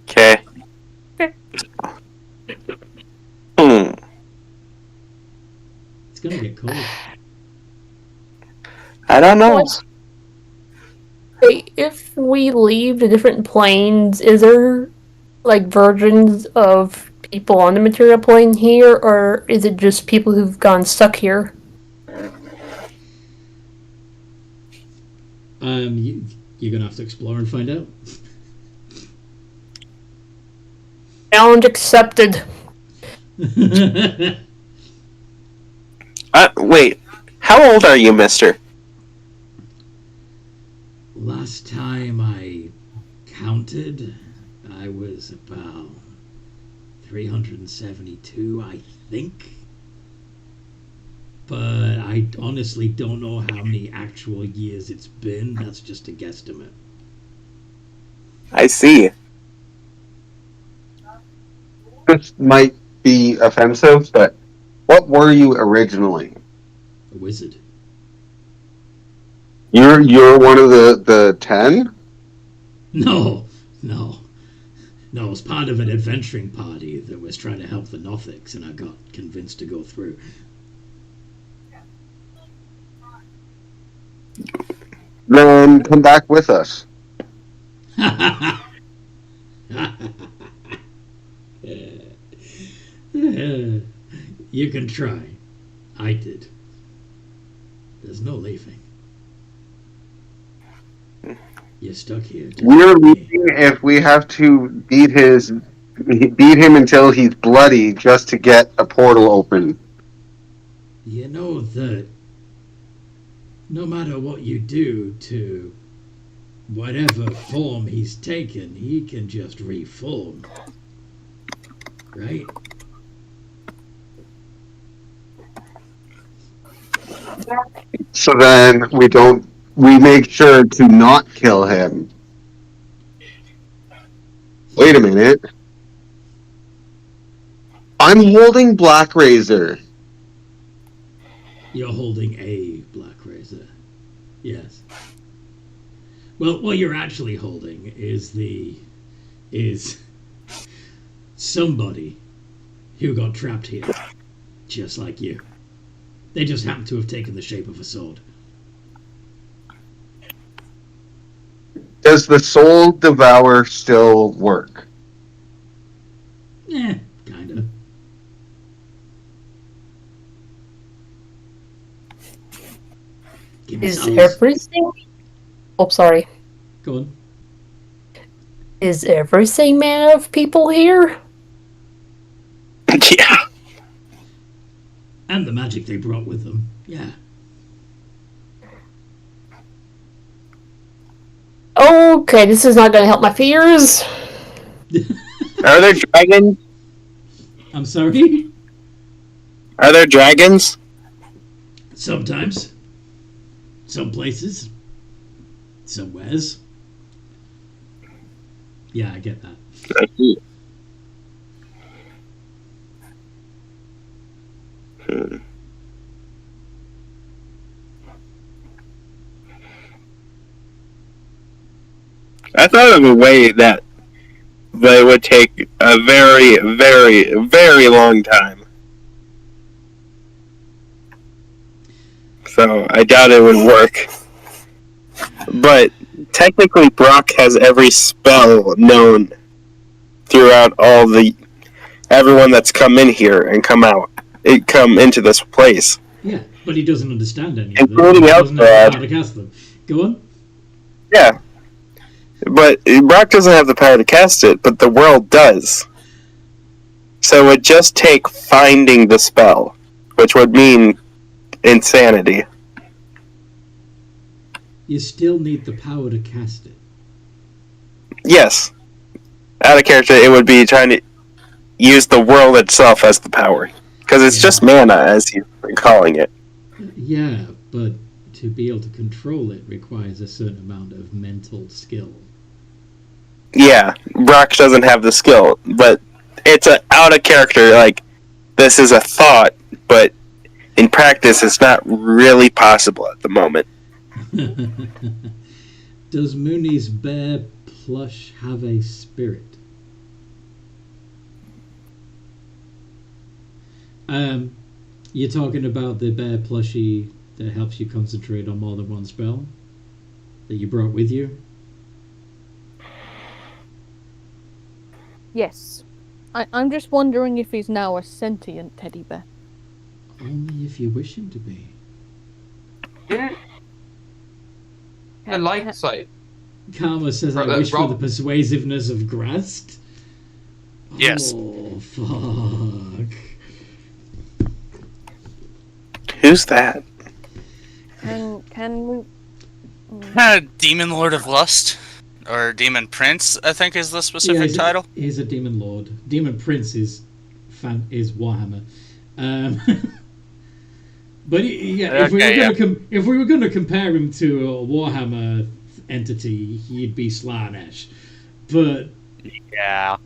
Okay. It's gonna get cold. I don't know. Hey, if we leave the different planes, is there versions of people on the material plane here, or is it just people who've gone stuck here? You're gonna have to explore and find out. Challenge accepted. Wait, how old are you, mister? Last time I counted, I was about 372, I think. But I honestly don't know how many actual years it's been. That's just a guesstimate. I see. This might be offensive, but what were you originally? A wizard. You're one of the 10? No. I was part of an adventuring party that was trying to help the Nothics, and I got convinced to go through. Then come back with us. You can try. I did. There's no leaving. You're stuck here. We're leaving if we have to beat him until he's bloody just to get a portal open. You know that no matter what you do to whatever form he's taken, he can just reform. Right? So then we make sure to not kill him. Wait a minute. I'm holding Black Razor. You're holding a Black Razor. Yes. Well, what you're actually holding is somebody who got trapped here, just like you. They just happen to have taken the shape of a sword. Does the Soul Devour still work? Kinda. Is everything? Oh, sorry. Go on. Is everything man of people here? Yeah. And the magic they brought with them. Yeah. Okay, this is not going to help my fears. Are there dragons? I'm sorry? Are there dragons? Sometimes. Some places. Somewheres. Yeah, I get that. I thought of a way that it would take a very, very, very long time. So I doubt it would work. But technically Brock has every spell known throughout everyone that's come in here and come into this place. Yeah, but he doesn't understand any of them. Including He doesn't know Elfrad. how to cast them. Go on. Yeah. But Brock doesn't have the power to cast it, but the world does. So it would just take finding the spell, which would mean insanity. You still need the power to cast it. Yes. Out of character, it would be trying to use the world itself as the power. Because it's just mana, as you've been calling it. Yeah, but to be able to control it requires a certain amount of mental skill. Yeah, Brock doesn't have the skill, but it's out of character, like, this is a thought, but in practice it's not really possible at the moment. Does Mooney's bear plush have a spirit? You're talking about the bear plushie that helps you concentrate on more than one spell that you brought with you? Yes. I'm just wondering if he's now a sentient teddy bear. Only if you wish him to be. The light side. Karma says, I Right, wish for Rob. the persuasiveness of Grast. Yes. Oh, fuck. Who's that? Can we... Demon Lord of Lust, or Demon Prince, I think is the specific he's title. He's a demon lord. Demon Prince is Warhammer. But yeah, if we were going to compare him to a Warhammer entity, he'd be Slanesh. But Yeah.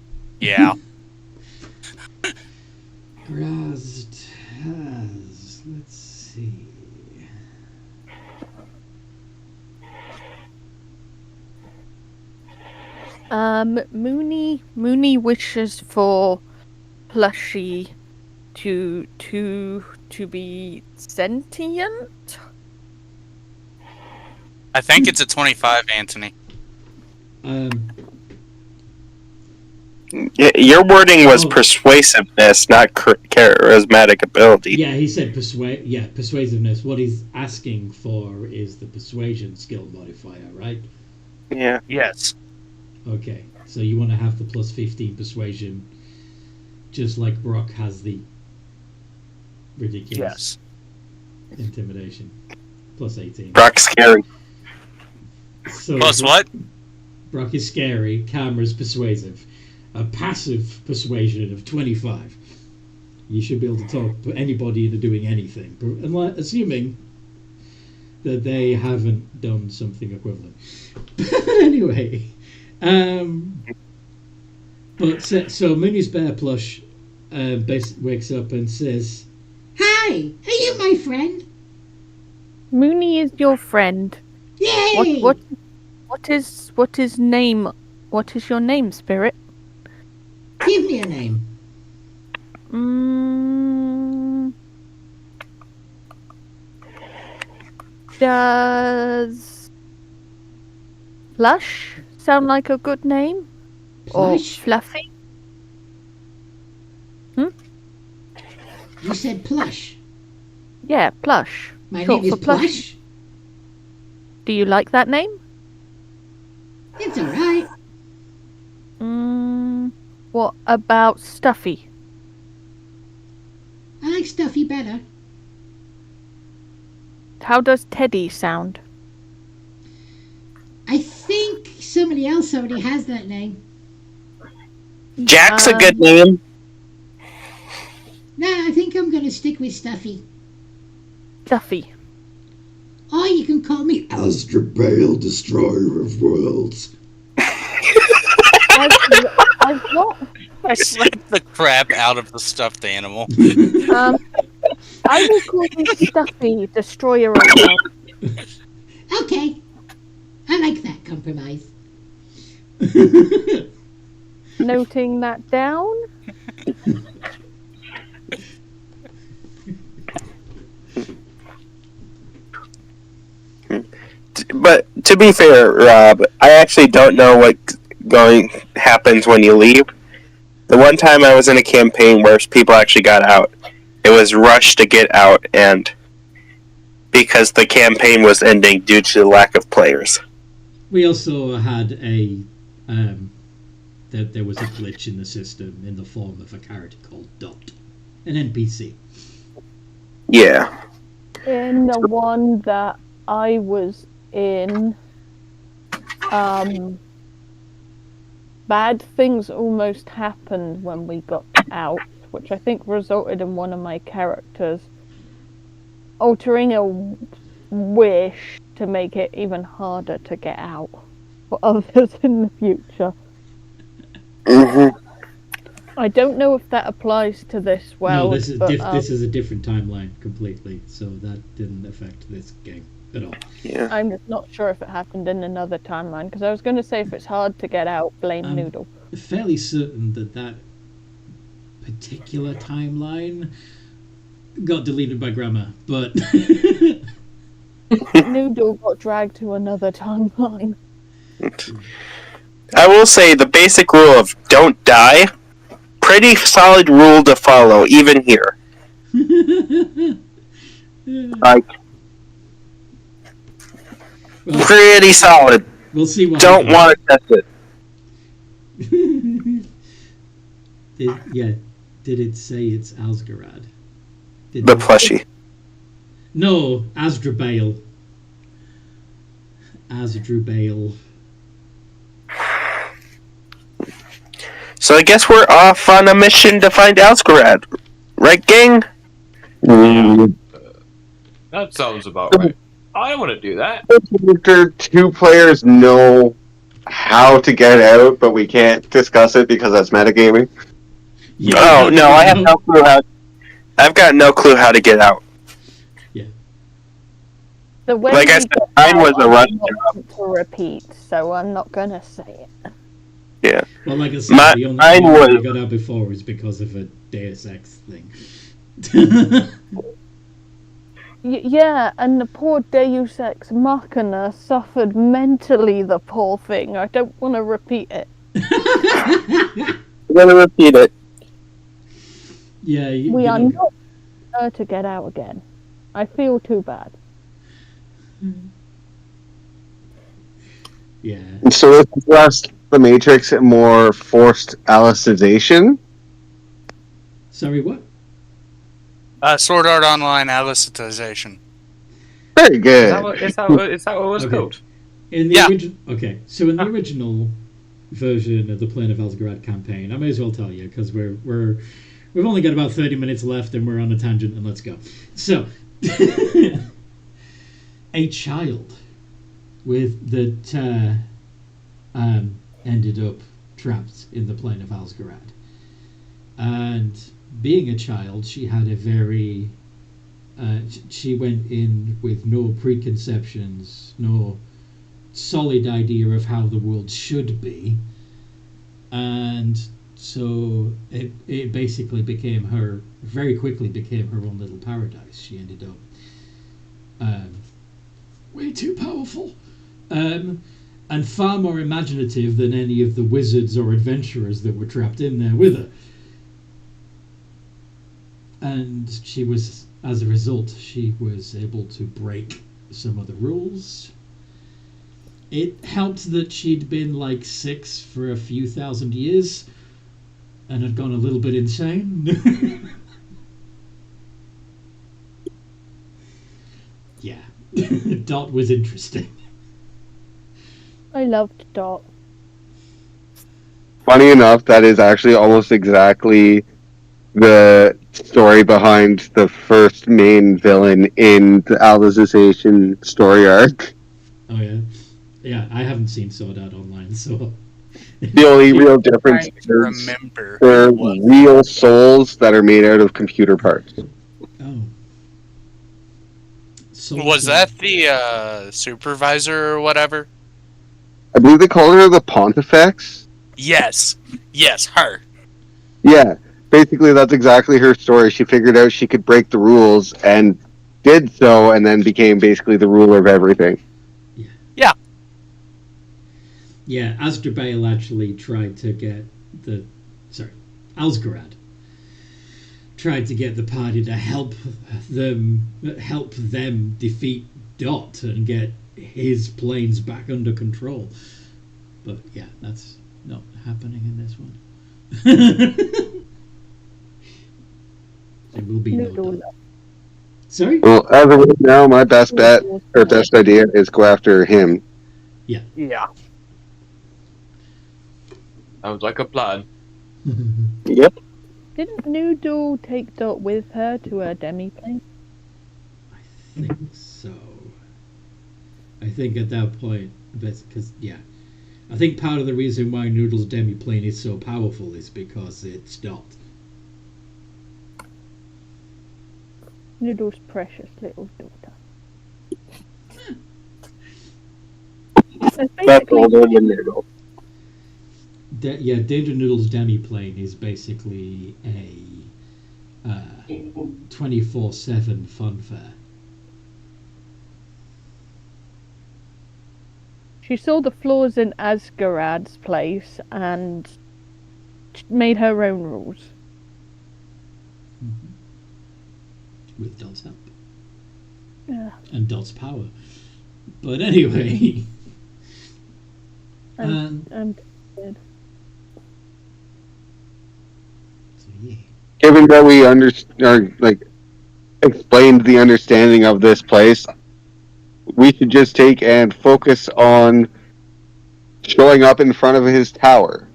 Grast has, let's see. Mooney wishes for Plushie to be sentient. I think it's a 25, Anthony. Your wording was Oh. persuasiveness, not charismatic ability. Yeah, he said persuasiveness. What he's asking for is the persuasion skill modifier, right? Yeah. Yes. Okay, so you want to have the plus 15 persuasion, just like Brock has the ridiculous intimidation. Plus 18. Brock's scary. So Plus what? Brock is scary, Camera's persuasive. A passive persuasion of 25. You should be able to talk anybody into doing anything, assuming that they haven't done something equivalent. But anyway, so Mooney's bear plush wakes up and says, "Hi, are you my friend?" Mooney is your friend. Yay! What is name? What is your name, Spirit? Give me a name. Does Plush sound like a good name? Plush? Or Fluffy? You said Plush. Yeah, Plush. My Short name is for Plush. Plush. Do you like that name? It's alright. What about Stuffy? I like Stuffy better. How does Teddy sound? I think somebody else already has that name. Jack's a good name. Nah, I think I'm gonna stick with Stuffy. Stuffy. Or you can call me Astrabale, Destroyer of Worlds. I've got. I slapped the crap out of the stuffed animal. I will call you Stuffy, Destroyer of Worlds. Okay. I like that compromise. Noting that down. But to be fair, Rob, I actually don't know what happens when you leave. The one time I was in a campaign where people actually got out, it was rushed to get out, and because the campaign was ending due to the lack of players. We also had there was a glitch in the system in the form of a character called Dot, an NPC. Yeah. In the one that I was in, bad things almost happened when we got out, which I think resulted in one of my characters altering a wish to make it even harder to get out for others in the future. Mm-hmm. I don't know if that applies to this well. No, this is a different timeline completely, so that didn't affect this game at all. Yeah. I'm just not sure if it happened in another timeline, because I was going to say if it's hard to get out, blame Noodle. Fairly certain that particular timeline got deleted by Granma, but Noodle got dragged to another timeline. I will say the basic rule of don't die, pretty solid rule to follow, even here. Like, pretty solid. We'll see what Don't want to test it. Did it say it's Asgarad? The plushie. No, Asdrabale. Asdrabale. So I guess we're off on a mission to find Asgarad. Right, gang? That sounds about right. I don't want to do that. After two players know how to get out, but we can't discuss it because that's metagaming. Yeah, Oh, no, I have no clue how... I've got no clue how to get out. The way Like I said, mine was a rush job. to repeat, so I'm not going to say it. Yeah. Well, like I said, the only mine reason was... I got out before was because of a Deus Ex thing. Yeah, and the poor Deus Ex Machina suffered mentally, the poor thing. I don't want to repeat it. I'm going to repeat it. Yeah, we are not going to get out again. I feel too bad. Yeah. So this is less the Matrix and more forced Alicization. Sorry, what? Sword Art Online Alicization. Very Is good. that what it was Okay. called? In the Yeah. okay, so in the original version of the Plane of Elzgrad campaign, I may as well tell you because we've only got about 30 minutes left and we're on a tangent, and let's go. So, a child that ended up trapped in the Plane of Elzgrad, and being a child, she had a very she went in with no preconceptions, no solid idea of how the world should be, and so it basically very quickly became her own little paradise. She ended up way too powerful, and far more imaginative than any of the wizards or adventurers that were trapped in there with her. And as a result, she was able to break some of the rules. It helped that she'd been like 6 for a few thousand years and had gone a little bit insane. Yeah. Dot was interesting. I loved Dot. Funny enough, that is actually almost exactly the story behind the first main villain in the Alicization story arc. Oh yeah. Yeah, I haven't seen Sword Art Online, so The only real difference Trying to is remember. they're what- real souls that are made out of computer parts. oh. So Was that the supervisor or whatever? I believe they call her the Pontifex. Yes, her. Yeah, basically that's exactly her story. She figured out she could break the rules and did so, and then became basically the ruler of everything. Yeah, Asdrubale actually tried to get Alsgarad tried to get the party to help them defeat Dot and get his planes back under control. But yeah, that's not happening in this one. There will be no Noodle. Dot. Sorry? Well, as of right now, my best bet or best idea is go after him. Yeah. Sounds like a plan. Yep. Didn't Noodle take Dot with her to her demi-plane? I think so. I think at that point, because I think part of the reason why Noodle's demi-plane is so powerful is because it's Dot. Noodle's precious little daughter. That's all the Noodle. Danger Noodle's demi-plane is basically a 24/7 funfair. She saw the flaws in Asgarad's place and made her own rules. With Dot's help. Yeah. And Dot's power. But anyway. I'm dead. So yeah. Given that we explained the understanding of this place, we should just take and focus on showing up in front of his tower.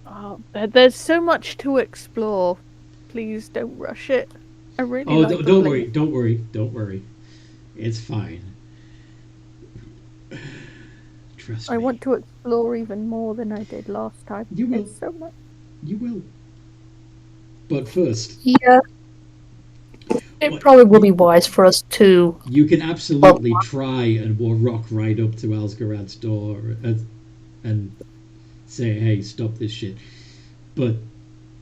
Oh, there's so much to explore. Please don't rush it. I really Oh, like don't the worry, place. don't worry. It's fine. Trust I me. want to explore even more than I did last time. You will. There's so much. You will. But first, Yeah. It probably will be wise for us to. you can absolutely try and walk right up to Alsgarad's door and say, "Hey, stop this shit." But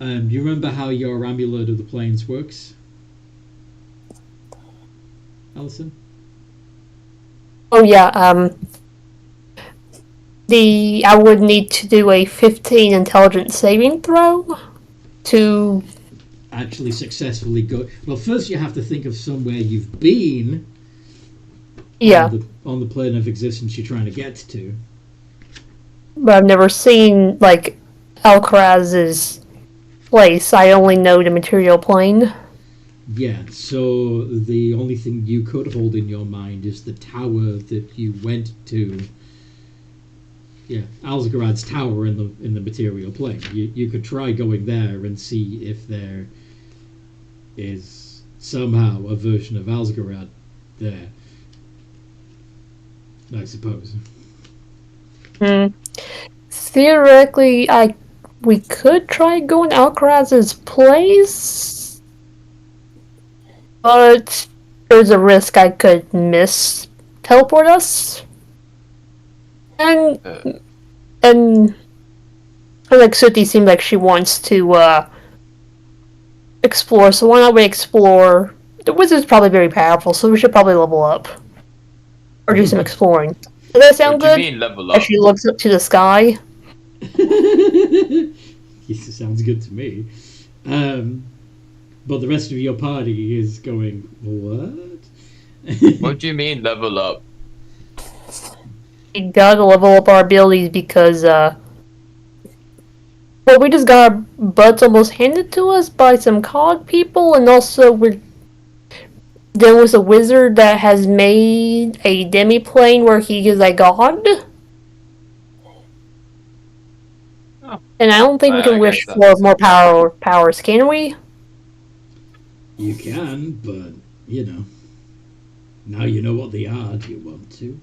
you remember how your amulet of the plains works, Alison? Oh yeah. I would need to do a 15 intelligence saving throw to. Actually successfully go. Well, first you have to think of somewhere you've been. Yeah, on the plane of existence you're trying to get to. but I've never seen like Alcaraz's place. I only know the material plane. Yeah, so the only thing you could hold in your mind is the tower that you went to. Yeah, Alzgarad's tower in the material plane. You could try going there and see if there is somehow a version of Alzgarad there. I suppose. Theoretically, we could try going Alcaraz's place, but there's a risk I could miss teleport us. And like Suti seems like she wants to explore, so why not we explore? The wizard's probably very powerful, so we should probably level up or do some exploring. Does that sound What do good? you mean level up? As she looks up to the sky. Yes, it sounds good to me. But the rest of your party is going, what? What do you mean level up? We gotta level up our abilities because, well, we just got our butts almost handed to us by some cog people, and also we're dealing with a wizard that has made a demi-plane where he is a god. Oh. And I don't think we I can wish guess for that's- more powers, can we? You can, but, you know. Now you know what they are, do you want to?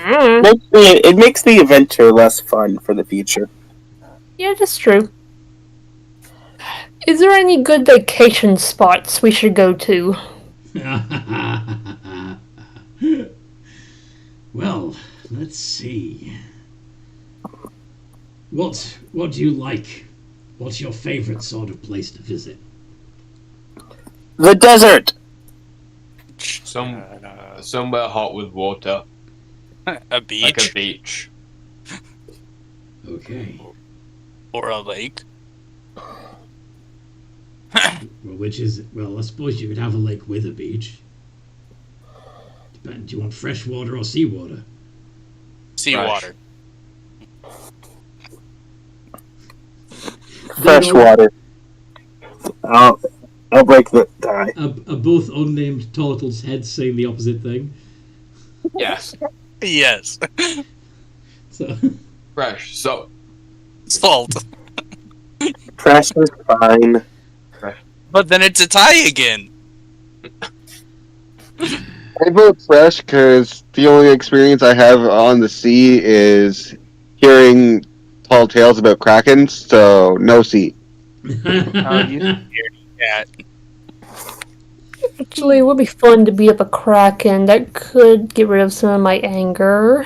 It makes the adventure less fun for the future. Yeah, that's true. Is there any good vacation spots we should go to? Well, let's see. What do you like? What's your favorite sort of place to visit? The desert! Somewhere hot with water, A beach like a beach. Okay. or a lake. Well, which is it? Well, I suppose you could have a lake with a beach. Depend. Do you want fresh water or seawater? Seawater. Fresh water. I'll break the tie. Are both unnamed turtles' heads saying the opposite thing? Yes, Yes. So, fresh. So Salt. Fresh is fine. But then it's a tie again. I vote fresh because the only experience I have on the sea is hearing tall tales about krakens, so no sea. Yeah. Actually, it would be fun to beat up a kraken. That could get rid of some of my anger.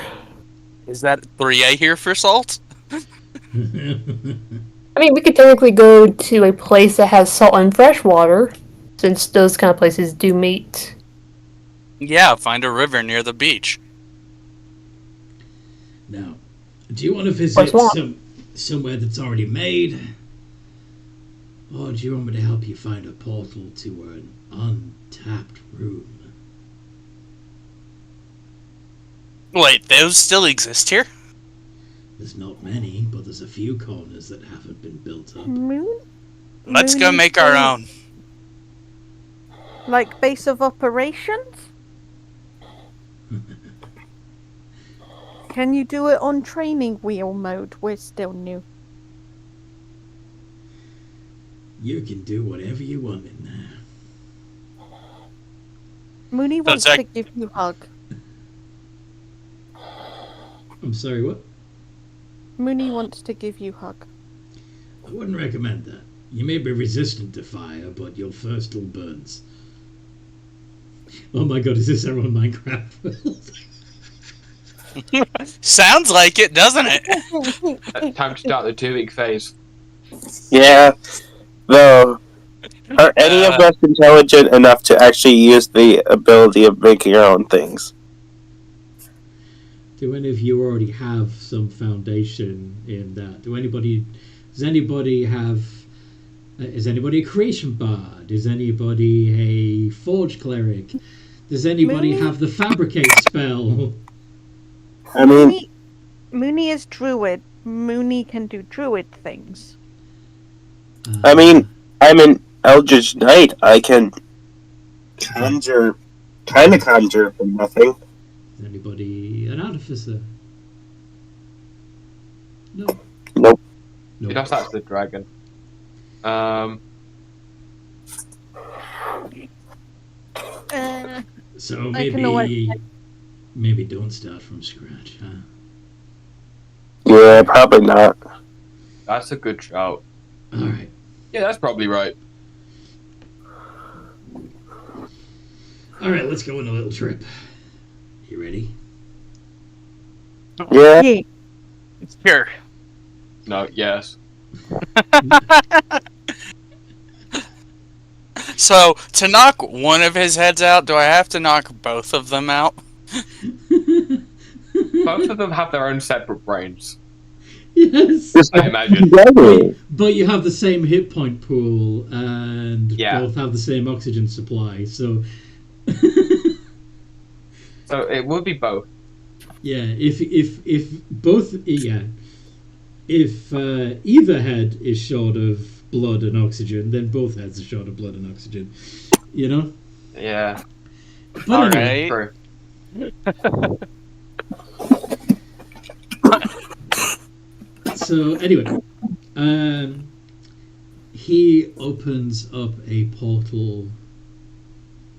Is that 3A here for salt? I mean, we could technically go to a place that has salt and fresh water, since those kind of places do meet. Yeah, find a river near the beach. now, do you want to visit somewhere that's already made? Or do you want me to help you find a portal to an untapped room? Wait, those still exist here? There's not many, but there's a few corners that haven't been built up. Let's go make our own. Like base of operations? Can you do it on training wheel mode? We're still new. You can do whatever you want in there. Mooney wants that- to give you a hug. I'm sorry, what? Mooney wants to give you a hug. I wouldn't recommend that. You may be resistant to fire, but your first still burns. Oh my god, is this our own Minecraft? Sounds like it, doesn't it? time to start the 2-week phase. Yeah. Though, are any of us intelligent enough to actually use the ability of making our own things? Do any of you already have some foundation in that? Does anybody have... is anybody a creation bard? Is anybody a forge cleric? Does anybody Mooney? have the fabricate spell? I mean, Mooney is druid. Mooney can do druid things. I'm an Eldritch Knight. I can conjure from nothing. Is anybody an artificer? No. Nope. No. That's the dragon. So I can always- maybe don't start from scratch, huh? Yeah, probably not. That's a good shout. All right. Yeah, that's probably right. All right, let's go on a little trip. You ready? Yeah. Yeah. Sure. No, yes. So, to knock one of his heads out, do I have to knock both of them out? Both of them have their own separate brains, Yes. I imagine. But you have the same hit point pool and Yeah. both have the same oxygen supply, so So it would be both. yeah, if both if either head is short of blood and oxygen, then both heads are short of blood and oxygen. You know? Yeah. But All anyway, right. True. So anyway, he opens up a portal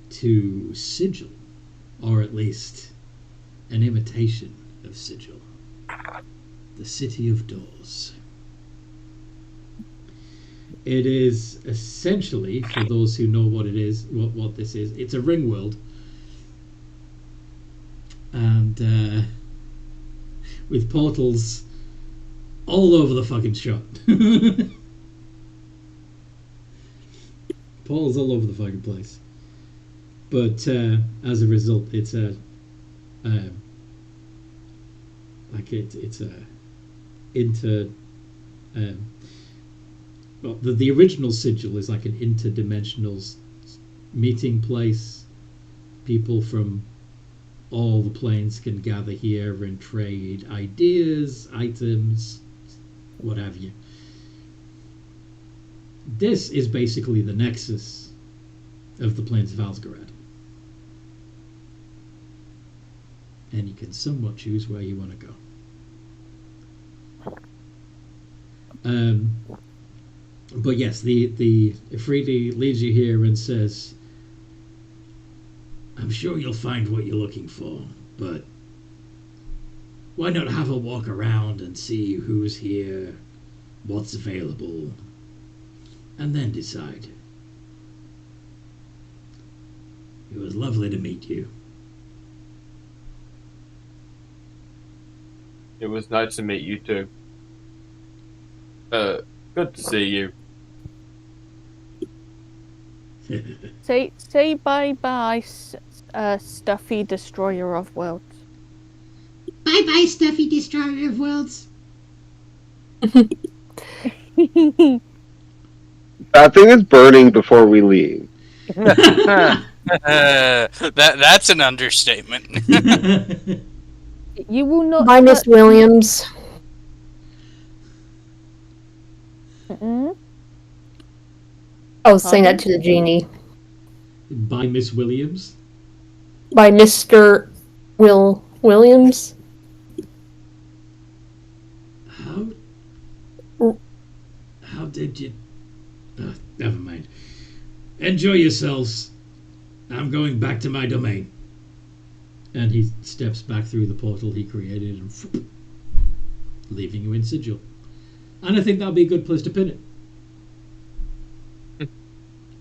to Sigil, or at least an imitation of Sigil, the City of Doors. It is essentially, for those who know what it is, what this is, it's a ring world, and with portals all over the fucking shop. Portals all over the fucking place. But as a result, it's a it's a inter. Well, the original Sigil is like an interdimensional meeting place. People from all the planes can gather here and trade ideas, items, what have you. This is basically the nexus of the plains of Alsgarad. And you can somewhat choose where you want to go. But yes, the Efreeti leads you here and says, I'm sure you'll find what you're looking for, but why not have a walk around and see who's here, what's available, and then decide. It was lovely to meet you. It was nice to meet you too. Good to see you. Say bye-bye, stuffy destroyer of worlds. Bye-bye, stuffy destroyer of worlds. That thing is burning before we leave. That's an understatement. You will not. Bye, Miss Williams. Mm-mm. I was saying that to the genie. By Miss Williams. By Mr. Williams. How did you... never mind. Enjoy yourselves. I'm going back to my domain. And he steps back through the portal he created and leaving you in Sigil. And I think that'll be a good place to pin it.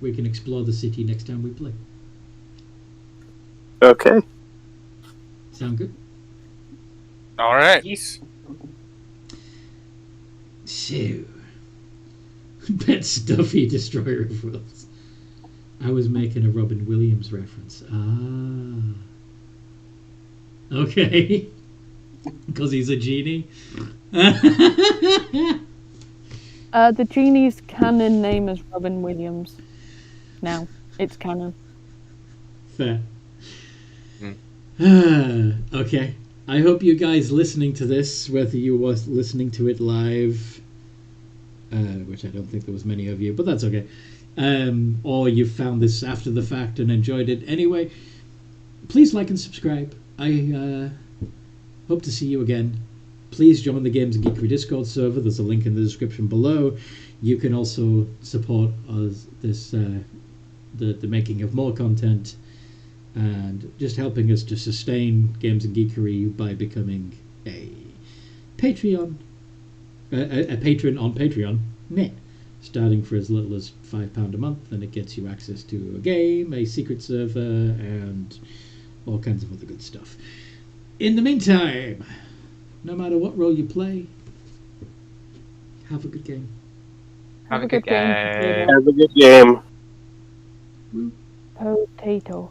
We can explore the city next time we play. Okay. Sound good? All right. Yes. So, Pet Stuffy Destroyer of Worlds. I was making a Robin Williams reference. Ah. Okay. Because he's a genie. The genie's canon name is Robin Williams. Now, it's canon. Fair. Okay. I hope you guys listening to this, whether you was listening to it live, which I don't think there was many of you, but that's okay, or you found this after the fact and enjoyed it anyway, please like and subscribe. I hope to see you again. Please join the Games and Geekery Discord server. There's a link in the description below. You can also support us the making of more content and just helping us to sustain Games and Geekery by becoming a Patreon, a patron on Patreon. Meh. Starting for as little as £5 a month, and it gets you access to a game, a secret server, and all kinds of other good stuff. In the meantime, no matter what role you play, have a good game. Have a good game. Have a good game. Potato.